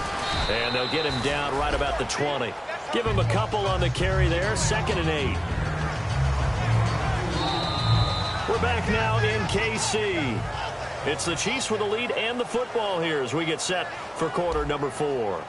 Speaker 4: And they'll get him down right about the 20. Give him a couple on the carry there. 2nd and 8. We're back now in KC. It's the Chiefs with the lead and the football here as we get set for quarter number 4.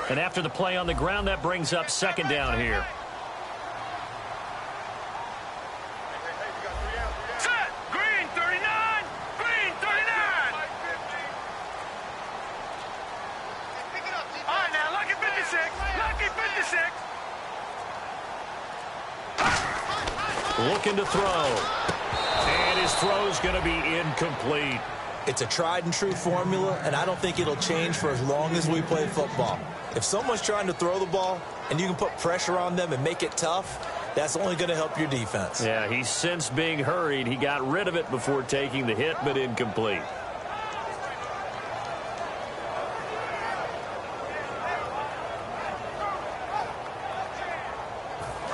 Speaker 4: And after the play on the ground, that brings up 2nd down here.
Speaker 6: Set! Green 39! Green 39! All right, now, lucky 56! Lucky 56!
Speaker 4: Looking to throw. And his throw's going to be incomplete.
Speaker 5: It's a tried and true formula, and I don't think it'll change for as long as we play football. If someone's trying to throw the ball and you can put pressure on them and make it tough, that's only going to help your defense.
Speaker 4: Yeah, he's since being hurried. He got rid of it before taking the hit, but incomplete.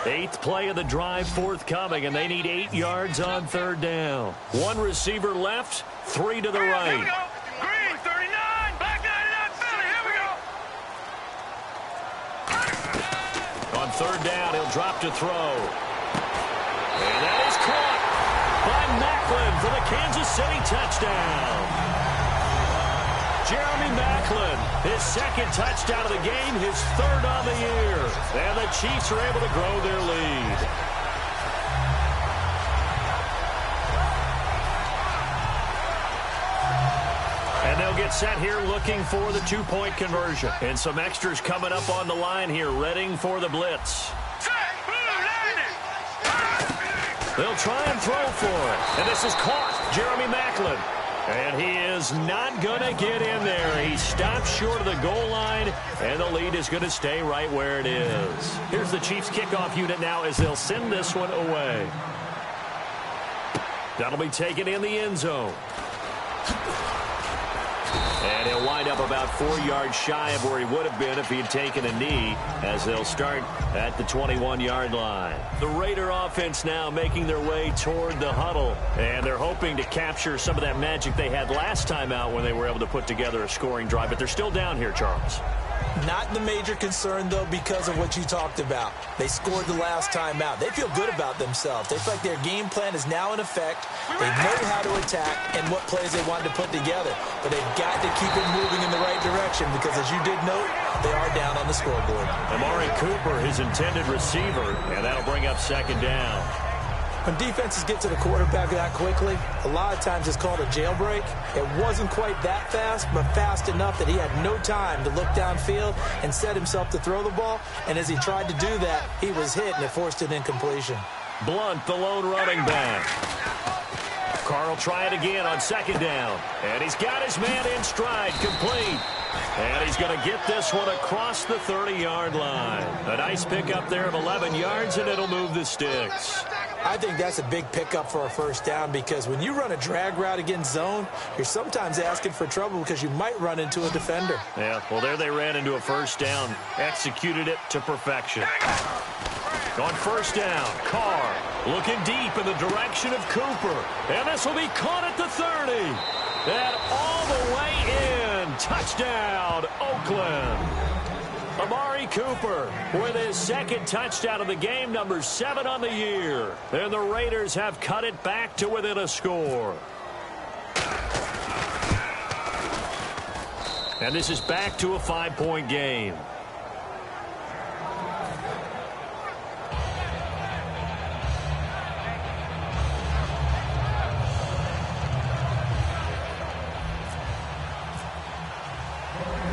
Speaker 4: Eighth play of the drive forthcoming, and they need 8 yards on 3rd down. 1 receiver left, 3 to the right.
Speaker 6: Here we go. Green 39, back 99 Philly. Here we go.
Speaker 4: On 3rd down, he'll drop to throw. And that is caught by Macklin for the Kansas City touchdown. Jeremy Macklin, his 2nd touchdown of the game, his 3rd on the year. And the Chiefs are able to grow their lead. And they'll get set here looking for the 2-point conversion. And some extras coming up on the line here, readying for the blitz. They'll try and throw for it. And this is caught. Jeremy Macklin. And he is not going to get in there. He stops short of the goal line, and the lead is going to stay right where it is. Here's the Chiefs kickoff unit now as they'll send this one away. That'll be taken in the end zone. And he'll wind up about 4 yards shy of where he would have been if he had taken a knee, as they'll start at the 21-yard line. The Raider offense now making their way toward the huddle, and they're hoping to capture some of that magic they had last time out when they were able to put together a scoring drive, but they're still down here, Charles.
Speaker 5: Not the major concern, though, because of what you talked about. They scored the last time out. They feel good about themselves. They feel like their game plan is now in effect. They know how to attack and what plays they want to put together. But they've got to keep it moving in the right direction because, as you did note, they are down on the scoreboard.
Speaker 4: Amari Cooper, his intended receiver, and that'll bring up second down.
Speaker 5: When defenses get to the quarterback that quickly, a lot of times it's called a jailbreak. It wasn't quite that fast, but fast enough that he had no time to look downfield and set himself to throw the ball. And as he tried to do that, he was hit, and it forced an incompletion.
Speaker 4: Blunt, the lone running back. Carr will try it again on second down. And he's got his man in stride, complete. And he's going to get this one across the 30-yard line. A nice pickup there of 11 yards, and it'll move the sticks.
Speaker 5: I think that's a big pickup for a first down because when you run a drag route against zone, you're sometimes asking for trouble because you might run into a defender.
Speaker 4: Yeah, well, there they ran into a first down, executed it to perfection. On first down, Carr looking deep in the direction of Cooper. And this will be caught at the 30. And all the way in. Touchdown, Oakland. Amari Cooper with his second touchdown of the game, number 7 on the year. And the Raiders have cut it back to within a score. And this is back to a 5-point game.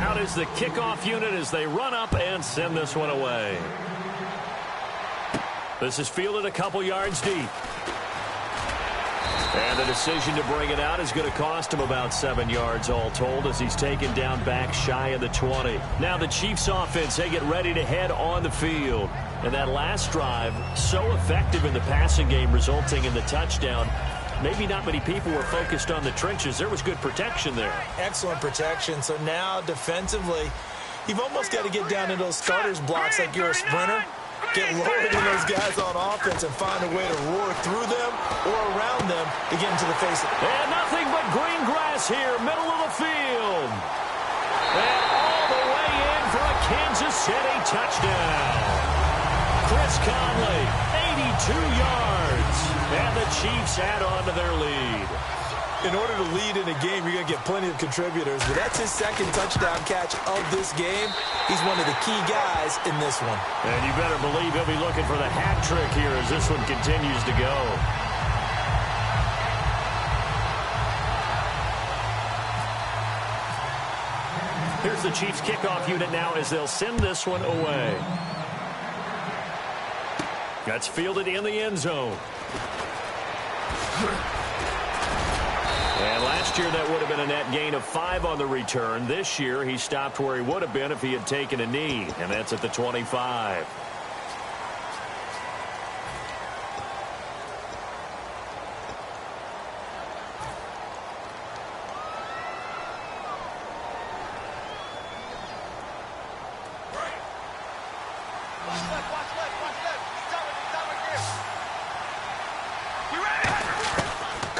Speaker 4: Out is the kickoff unit as they run up and send this one away. This is fielded a couple yards deep. And the decision to bring it out is going to cost him about 7 yards all told as he's taken down back shy of the 20. Now the Chiefs offense, they get ready to head on the field. And that last drive, so effective in the passing game, resulting in the touchdown. Maybe not many people were focused on the trenches. There was good protection there.
Speaker 5: Excellent protection. So now defensively, you've almost got to get down into those starters blocks like you're a sprinter. Get lower than those guys on offense and find a way to roar through them or around them to get into the face of them.
Speaker 4: And nothing but green grass here, middle of the field. And all the way in for a Kansas City touchdown. Chris Conley, 82 yards. And the Chiefs add on to their lead.
Speaker 5: In order to lead in a game, you're going to get plenty of contributors, but that's his second touchdown catch of this game. He's one of the key guys in this one.
Speaker 4: And you better believe he'll be looking for the hat trick here as this one continues to go. Here's the Chiefs kickoff unit now as they'll send this one away. That's fielded in the end zone. And last year that would have been a net gain of 5 on the return. This year he stopped where he would have been if he had taken a knee, and that's at the 25.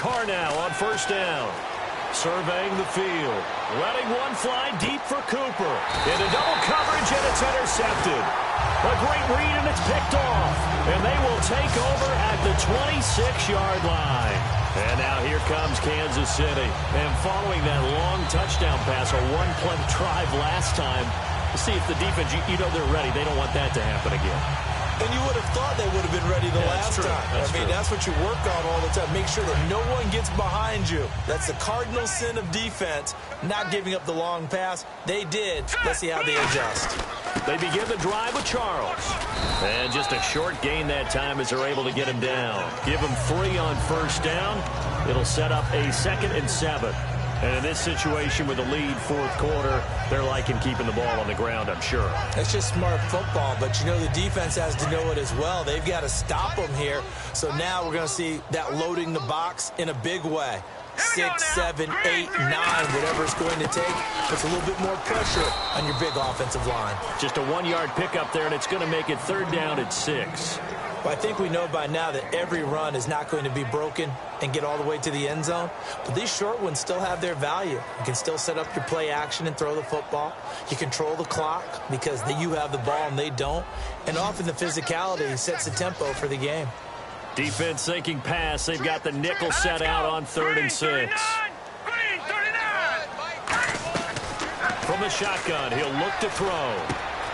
Speaker 4: Carr now on first down. Surveying the field. Letting one fly deep for Cooper. Into double coverage, and it's intercepted. A great read, and it's picked off. And they will take over at the 26-yard line. And now here comes Kansas City. And following that long touchdown pass, a one-play drive last time, see if the defense, you know they're ready. They don't want that to happen again.
Speaker 5: And you would have thought they would have been ready the last time. That's what you work on all the time. Make sure that no one gets behind you. That's the cardinal sin of defense, not giving up the long pass. They did. Let's see how they adjust.
Speaker 4: They begin the drive with Charles. And just a short gain that time as they're able to get him down. Give him 3 on first down. It'll set up a 2nd and 7. And in this situation with the lead fourth quarter, they're liking keeping the ball on the ground, I'm sure.
Speaker 5: That's just smart football, but you know the defense has to know it as well. They've got to stop them here. So now we're going to see that loading the box in a big way. 6, 7, 8, 9, whatever it's going to take. Puts a little bit more pressure on your big offensive line.
Speaker 4: Just a 1-yard pickup there, and it's going to make it 3rd down at 6.
Speaker 5: Well, I think we know by now that every run is not going to be broken and get all the way to the end zone. But these short ones still have their value. You can still set up your play action and throw the football. You control the clock because you have the ball and they don't. And often the physicality sets the tempo for the game.
Speaker 4: Defense thinking pass. They've got the nickel set out on 3rd and 6.
Speaker 6: Green, 39.
Speaker 4: From the shotgun, he'll look to throw.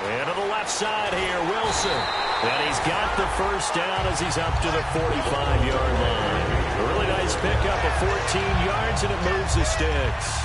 Speaker 4: And to the left side here, Wilson. And he's got the 1st down as he's up to the 45-yard line. A really nice pickup of 14 yards, and it moves the sticks.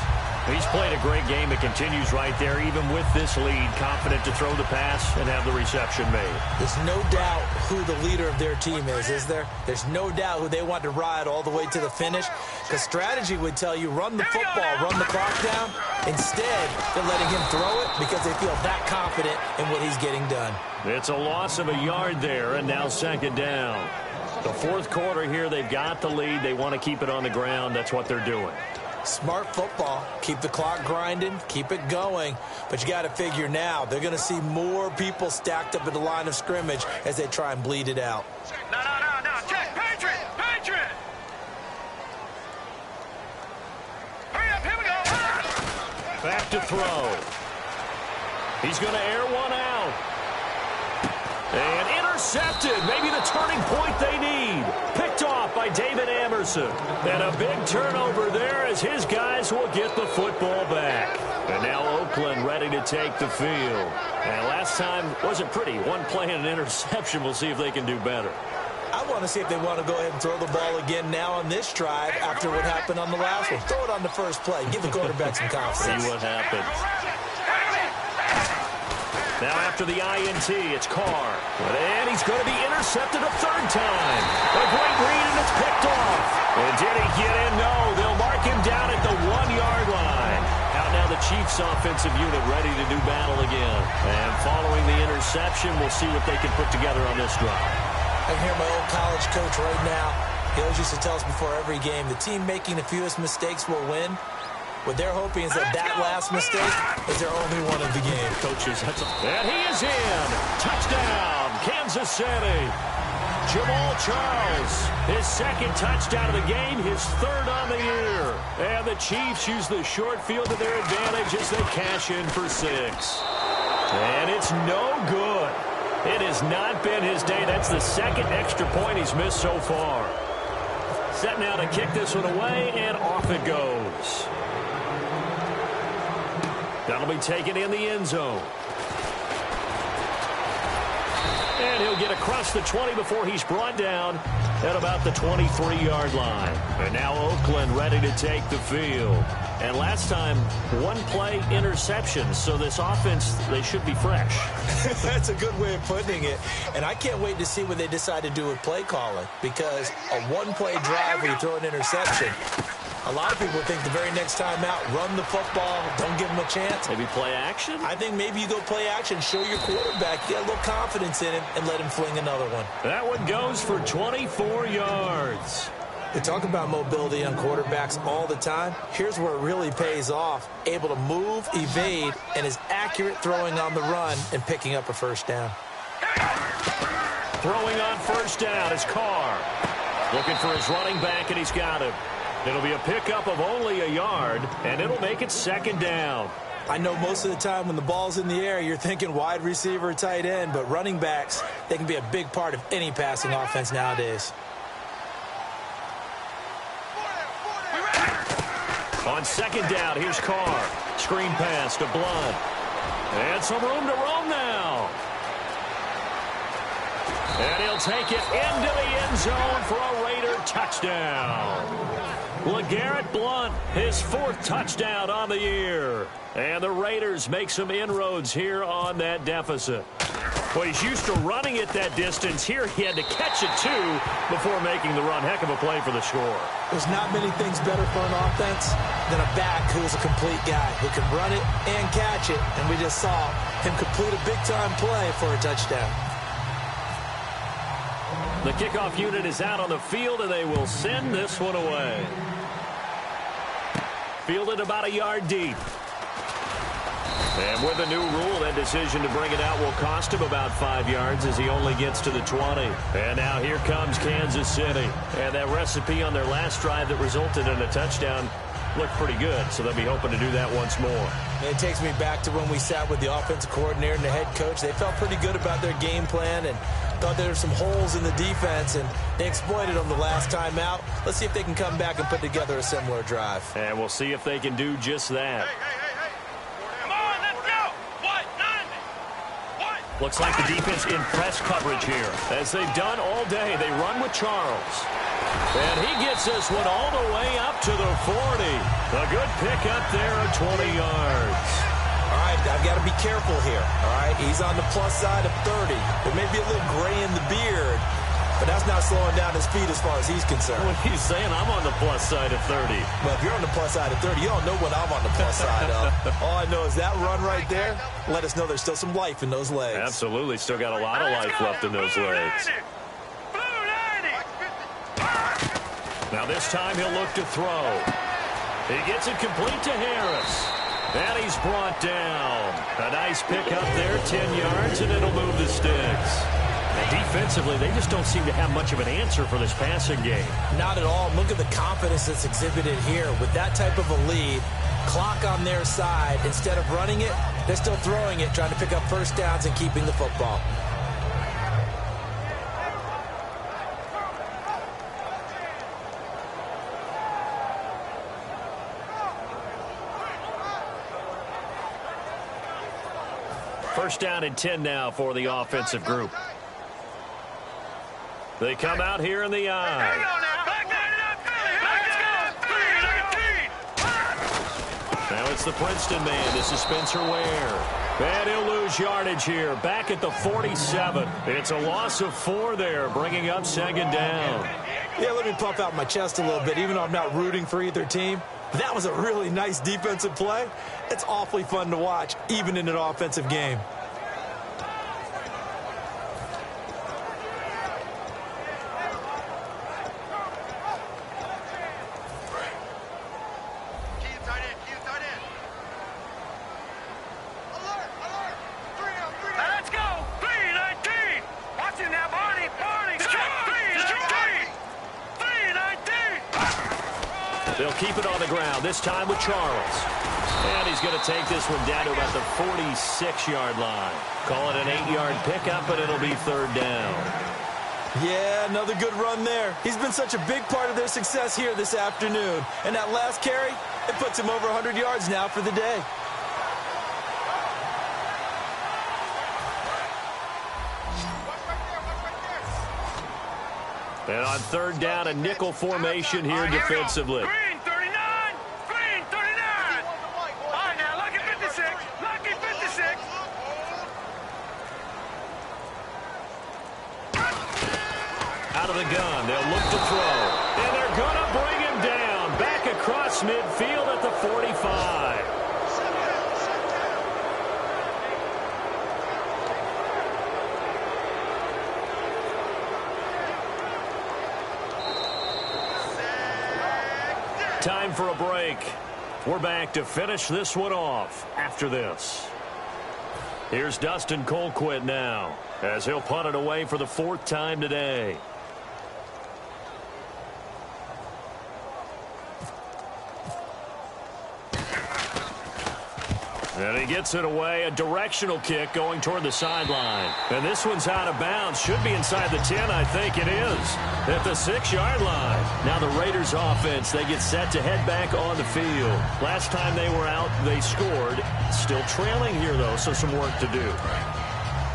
Speaker 4: He's played a great game. It continues right there, even with this lead. Confident to throw the pass and have the reception made.
Speaker 5: There's no doubt who the leader of their team is there? There's no doubt who they want to ride all the way to the finish. Because strategy would tell you, run the football, run the clock down. Instead, they're letting him throw it because they feel that confident in what he's getting done.
Speaker 4: It's a loss of a yard there, and now 2nd down. The 4th quarter here, they've got the lead. They want to keep it on the ground. That's what they're doing.
Speaker 5: Smart football. Keep the clock grinding. Keep it going. But you got to figure now, they're going to see more people stacked up at the line of scrimmage as they try and bleed it out.
Speaker 6: No. Check. Patriot. Hurry up. Here we go.
Speaker 4: Back to throw. He's going to air one out. And intercepted. Maybe the turning point they need. Picked off by David Amerson. And a big turnover there as his guys will get the football back. And now Oakland ready to take the field. And last time wasn't pretty. One play and an interception. We'll see if they can do better.
Speaker 5: I want to see if they want to go ahead and throw the ball again now on this drive after what happened on the last one. Throw it on the first play. Give the quarterback some confidence.
Speaker 4: See what happens. Now after the INT, it's Carr. And he's going to be intercepted a 3rd time. A great read, and it's picked off. And did he get in? No. They'll mark him down at the 1-yard line. Out now the Chiefs offensive unit ready to do battle again. And following the interception, we'll see what they can put together on this drive.
Speaker 5: I can hear my old college coach right now. He always used to tell us before every game, the team making the fewest mistakes will win. What they're hoping is that last mistake is their only one of the game.
Speaker 4: Coaches, and he is in. Touchdown, Kansas City. Jamal Charles, his 2nd touchdown of the game, his 3rd on the year. And the Chiefs use the short field to their advantage as they cash in for 6. And it's no good. It has not been his day. That's the 2nd extra point he's missed so far. Set now to kick this one away, and off it goes. That'll be taken in the end zone. And he'll get across the 20 before he's brought down at about the 23-yard line. And now Oakland ready to take the field. And last time, 1-play interception. So this offense, they should be fresh.
Speaker 5: That's a good way of putting it. And I can't wait to see what they decide to do with play calling. Because a 1-play drive where you throw an interception, a lot of people think the very next time out, run the football, don't give them a chance.
Speaker 4: Maybe play action?
Speaker 5: I think maybe you go play action, show your quarterback, get a little confidence in him, and let him fling another one.
Speaker 4: That one goes for 24 yards.
Speaker 5: We talk about mobility on quarterbacks all the time. Here's where it really pays off. Able to move, evade, and is accurate throwing on the run and picking up a 1st down.
Speaker 4: Throwing on 1st down is Carr. Looking for his running back, and he's got him. It'll be a pickup of only a yard, and it'll make it 2nd down.
Speaker 5: I know most of the time when the ball's in the air, you're thinking wide receiver, tight end, but running backs, they can be a big part of any passing offense nowadays.
Speaker 4: On 2nd down, here's Carr. Screen pass to Blunt. And some room to roam now. And he'll take it into the end zone for a Raider touchdown. LeGarrette Blunt, his 4th touchdown on the year. And the Raiders make some inroads here on that deficit. Well, he's used to running it that distance. Here he had to catch it, too, before making the run. Heck of a play for the score.
Speaker 5: There's not many things better for an offense than a back who's a complete guy who can run it and catch it. And we just saw him complete a big-time play for a touchdown.
Speaker 4: The kickoff unit is out on the field, and they will send this one away. Fielded about a yard deep. And with a new rule, that decision to bring it out will cost him about 5 yards as he only gets to the 20. And now here comes Kansas City. And that recipe on their last drive that resulted in a touchdown looked pretty good, so they'll be hoping to do that once more.
Speaker 5: And it takes me back to when we sat with the offensive coordinator and the head coach. They felt pretty good about their game plan and thought there were some holes in the defense, and they exploited them the last time out. Let's see if they can come back and put together a similar drive.
Speaker 4: And we'll see if they can do just that. Looks like the defense in press coverage here. As they've done all day, they run with Charles. And he gets this one all the way up to the 40. A good pick up there at 20 yards.
Speaker 5: All right, I've got to be careful here. All right, he's on the plus side of 30. There may be a little gray in the beard, but that's not slowing down his speed as far as he's concerned.
Speaker 4: When he's saying I'm on the plus side of 30.
Speaker 5: Well, if you're on the plus side of 30, you don't know what I'm on the plus side of. All I know is that run right there let us know there's still some life in those legs.
Speaker 4: Absolutely, still got a lot of life left in those legs. Now this time he'll look to throw. He gets it complete to Harris. And he's brought down. A nice pick up there, 10 yards, and it'll move the sticks. And defensively, they just don't seem to have much of an answer for this passing game.
Speaker 5: Not at all. Look at the confidence that's exhibited here. With that type of a lead, clock on their side, instead of running it, they're still throwing it, trying to pick up first downs and keeping the football.
Speaker 4: First down and 10 now for the offensive group. They come out here in the eye. Now it's the Princeton man. This is Spencer Ware. And he'll lose yardage here. Back at the 47. It's a loss of 4 there, bringing up second down.
Speaker 5: Yeah, let me puff out my chest a little bit, even though I'm not rooting for either team. That was a really nice defensive play. It's awfully fun to watch, even in an offensive game.
Speaker 4: They'll keep it on the ground, this time with Charles. And he's going to take this one down to about the 46-yard line. Call it an 8-yard pickup, but it'll be third down.
Speaker 5: Yeah, another good run there. He's been such a big part of their success here this afternoon. And that last carry, it puts him over 100 yards now for the day.
Speaker 4: And on third down, a nickel formation here defensively.
Speaker 6: Green 39! Green 39! All right, now, lucky 56! Lucky 56!
Speaker 4: Out of the gun, they'll look to throw. And they're going to bring him down. Back across midfield at the 45. Time for a break. We're back to finish this one off after this. Here's Dustin Colquitt now as he'll punt it away for the 4th time today. And he gets it away, a directional kick going toward the sideline. And this one's out of bounds. Should be inside the 10, I think it is. At the 6-yard line. Now the Raiders offense, they get set to head back on the field. Last time they were out, they scored. Still trailing here, though, so some work to do.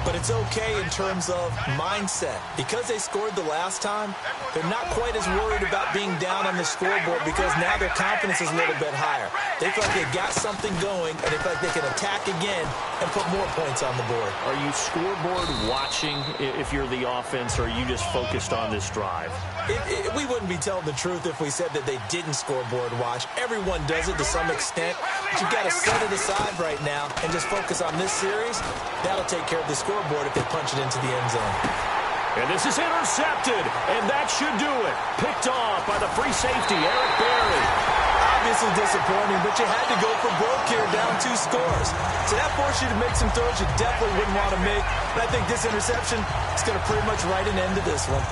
Speaker 5: But it's okay in terms of mindset. Because they scored the last time, they're not quite as worried about being down on the scoreboard because now their confidence is a little bit higher. They feel like they got something going, and they feel like they can attack again and put more points on the board.
Speaker 4: Are you scoreboard watching if you're the offense, or are you just focused on this drive?
Speaker 5: We wouldn't be telling the truth if we said that they didn't scoreboard watch. Everyone does it to some extent. But you've got to set it aside right now and just focus on this series. That'll take care of the scoreboard if they punch it into the end zone.
Speaker 4: And this is intercepted, and that should do it. Picked off by the free safety, Eric Berry.
Speaker 5: obviously disappointing, but you had to go for broke here, down 2 scores. So that forced you to make some throws you definitely wouldn't want to make. And I think this interception is going to pretty much write an end to this one.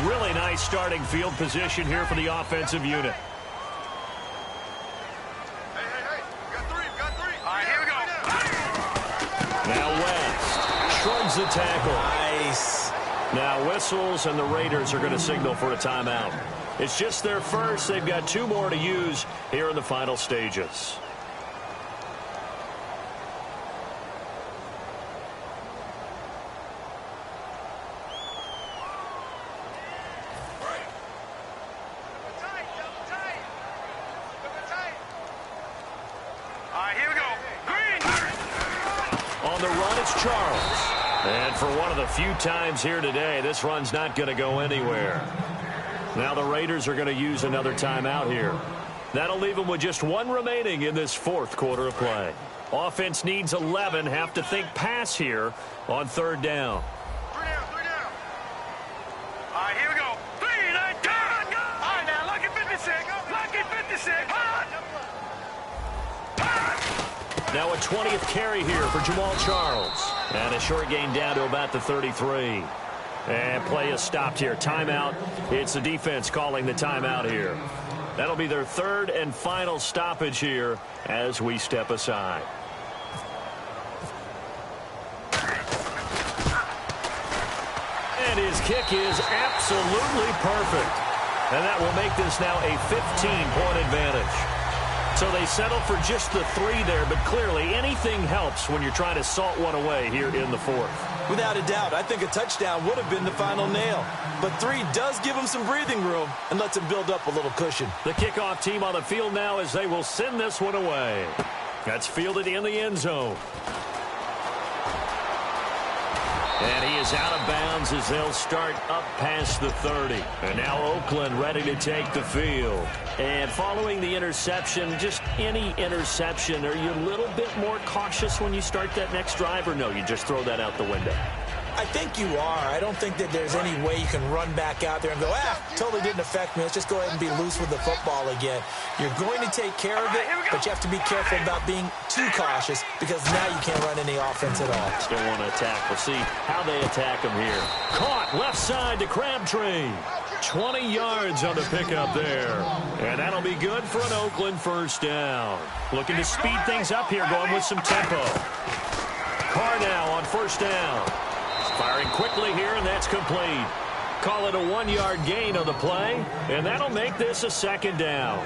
Speaker 4: Really nice starting field position here for the offensive unit.
Speaker 6: Hey, we got three. All right, here we go.
Speaker 4: Now West shrugs the tackle.
Speaker 5: Nice.
Speaker 4: Now whistles, and the Raiders are going to signal for a timeout. It's just their first. They've got 2 more to use here in the final stages.
Speaker 6: All right, here we go. Green.
Speaker 4: On the run, it's Charles. And for one of the few times here today, this run's not going to go anywhere. Now the Raiders are going to use another timeout here. That'll leave them with just 1 remaining in this 4th quarter of play. Offense needs 11, have to think pass here on 3rd down.
Speaker 6: 3 down. All right, here we go. 3, 9, go. All right, now, lucky 56. Lucky 56.
Speaker 4: Now a 20th carry here for Jamal Charles. And a short gain down to about the 33. And play is stopped here. Timeout. It's the defense calling the timeout here. That'll be their 3rd and final stoppage here as we step aside. And his kick is absolutely perfect. And that will make this now a 15-point advantage. So they settle for just the 3 there, but clearly anything helps when you're trying to salt one away here in the 4th.
Speaker 5: Without a doubt, I think a touchdown would have been the final nail. But 3 does give them some breathing room and lets them build up a little cushion.
Speaker 4: The kickoff team on the field now as they will send this one away. That's fielded in the end zone. And he is out of bounds as they'll start up past the 30. And now Oakland ready to take the field. And following the interception, just any interception, are you a little bit more cautious when you start that next drive, or no, you just throw that out the window?
Speaker 5: I think you are. I don't think that there's any way you can run back out there and go, totally didn't affect me. Let's just go ahead and be loose with the football again. You're going to take care of it, but you have to be careful about being too cautious because now you can't run any offense at all.
Speaker 4: Still want to attack. We'll see how they attack him here. Caught left side to Crabtree. 20 yards on the pickup there. And that'll be good for an Oakland 1st down. Looking to speed things up here, going with some tempo. Carr now on 1st down. Firing quickly here, and that's complete. Call it a 1-yard gain on the play, and that'll make this a 2nd down.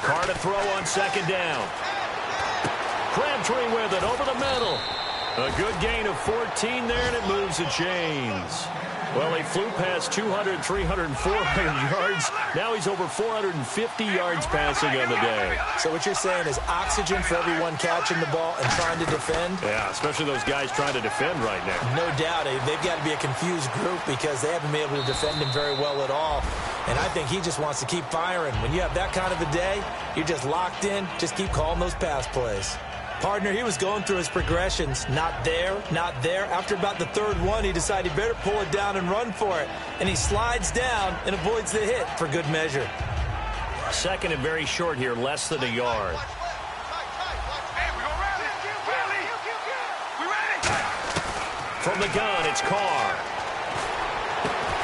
Speaker 4: Carr to throw on 2nd down. Crabtree with it over the middle. A good gain of 14 there, and it moves the chains. Well, he flew past 200, 300, 400 yards. Now he's over 450 yards passing on the day.
Speaker 5: So what you're saying is oxygen for everyone catching the ball and trying to defend?
Speaker 4: Yeah, especially those guys trying to defend right now.
Speaker 5: No doubt. They've got to be a confused group because they haven't been able to defend him very well at all. And I think he just wants to keep firing. When you have that kind of a day, you're just locked in. Just keep calling those pass plays. Partner, he was going through his progressions. Not there, not there. After about the 3rd one, he decided he better pull it down and run for it. And he slides down and avoids the hit for good measure.
Speaker 4: 2nd and very short here, less than a yard. From the gun, it's Carr.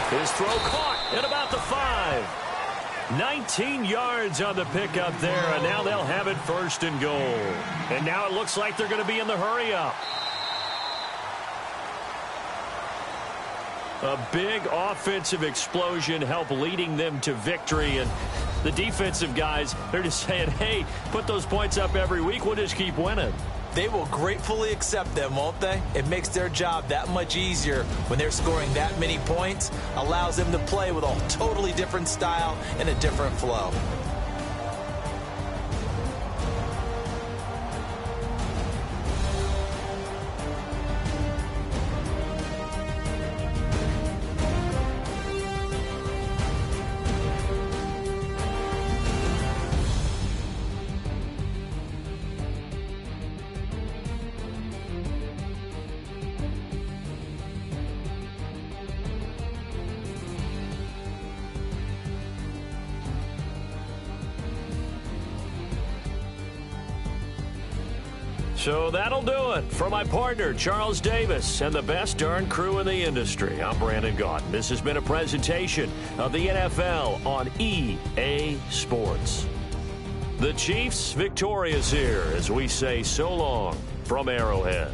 Speaker 4: His throw caught at about the 5. 19 yards on the pickup there, and now they'll have it 1st and goal. And now it looks like they're going to be in the hurry-up. A big offensive explosion helped leading them to victory, and the defensive guys, they're just saying, hey, put those points up every week, we'll just keep winning.
Speaker 5: They will gratefully accept them, won't they? It makes their job that much easier when they're scoring that many points. Allows them to play with a totally different style and a different flow.
Speaker 4: So that'll do it. For my partner, Charles Davis, and the best darn crew in the industry, I'm Brandon Gaudin. This has been a presentation of the NFL on EA Sports. The Chiefs victorious here as we say so long from Arrowhead.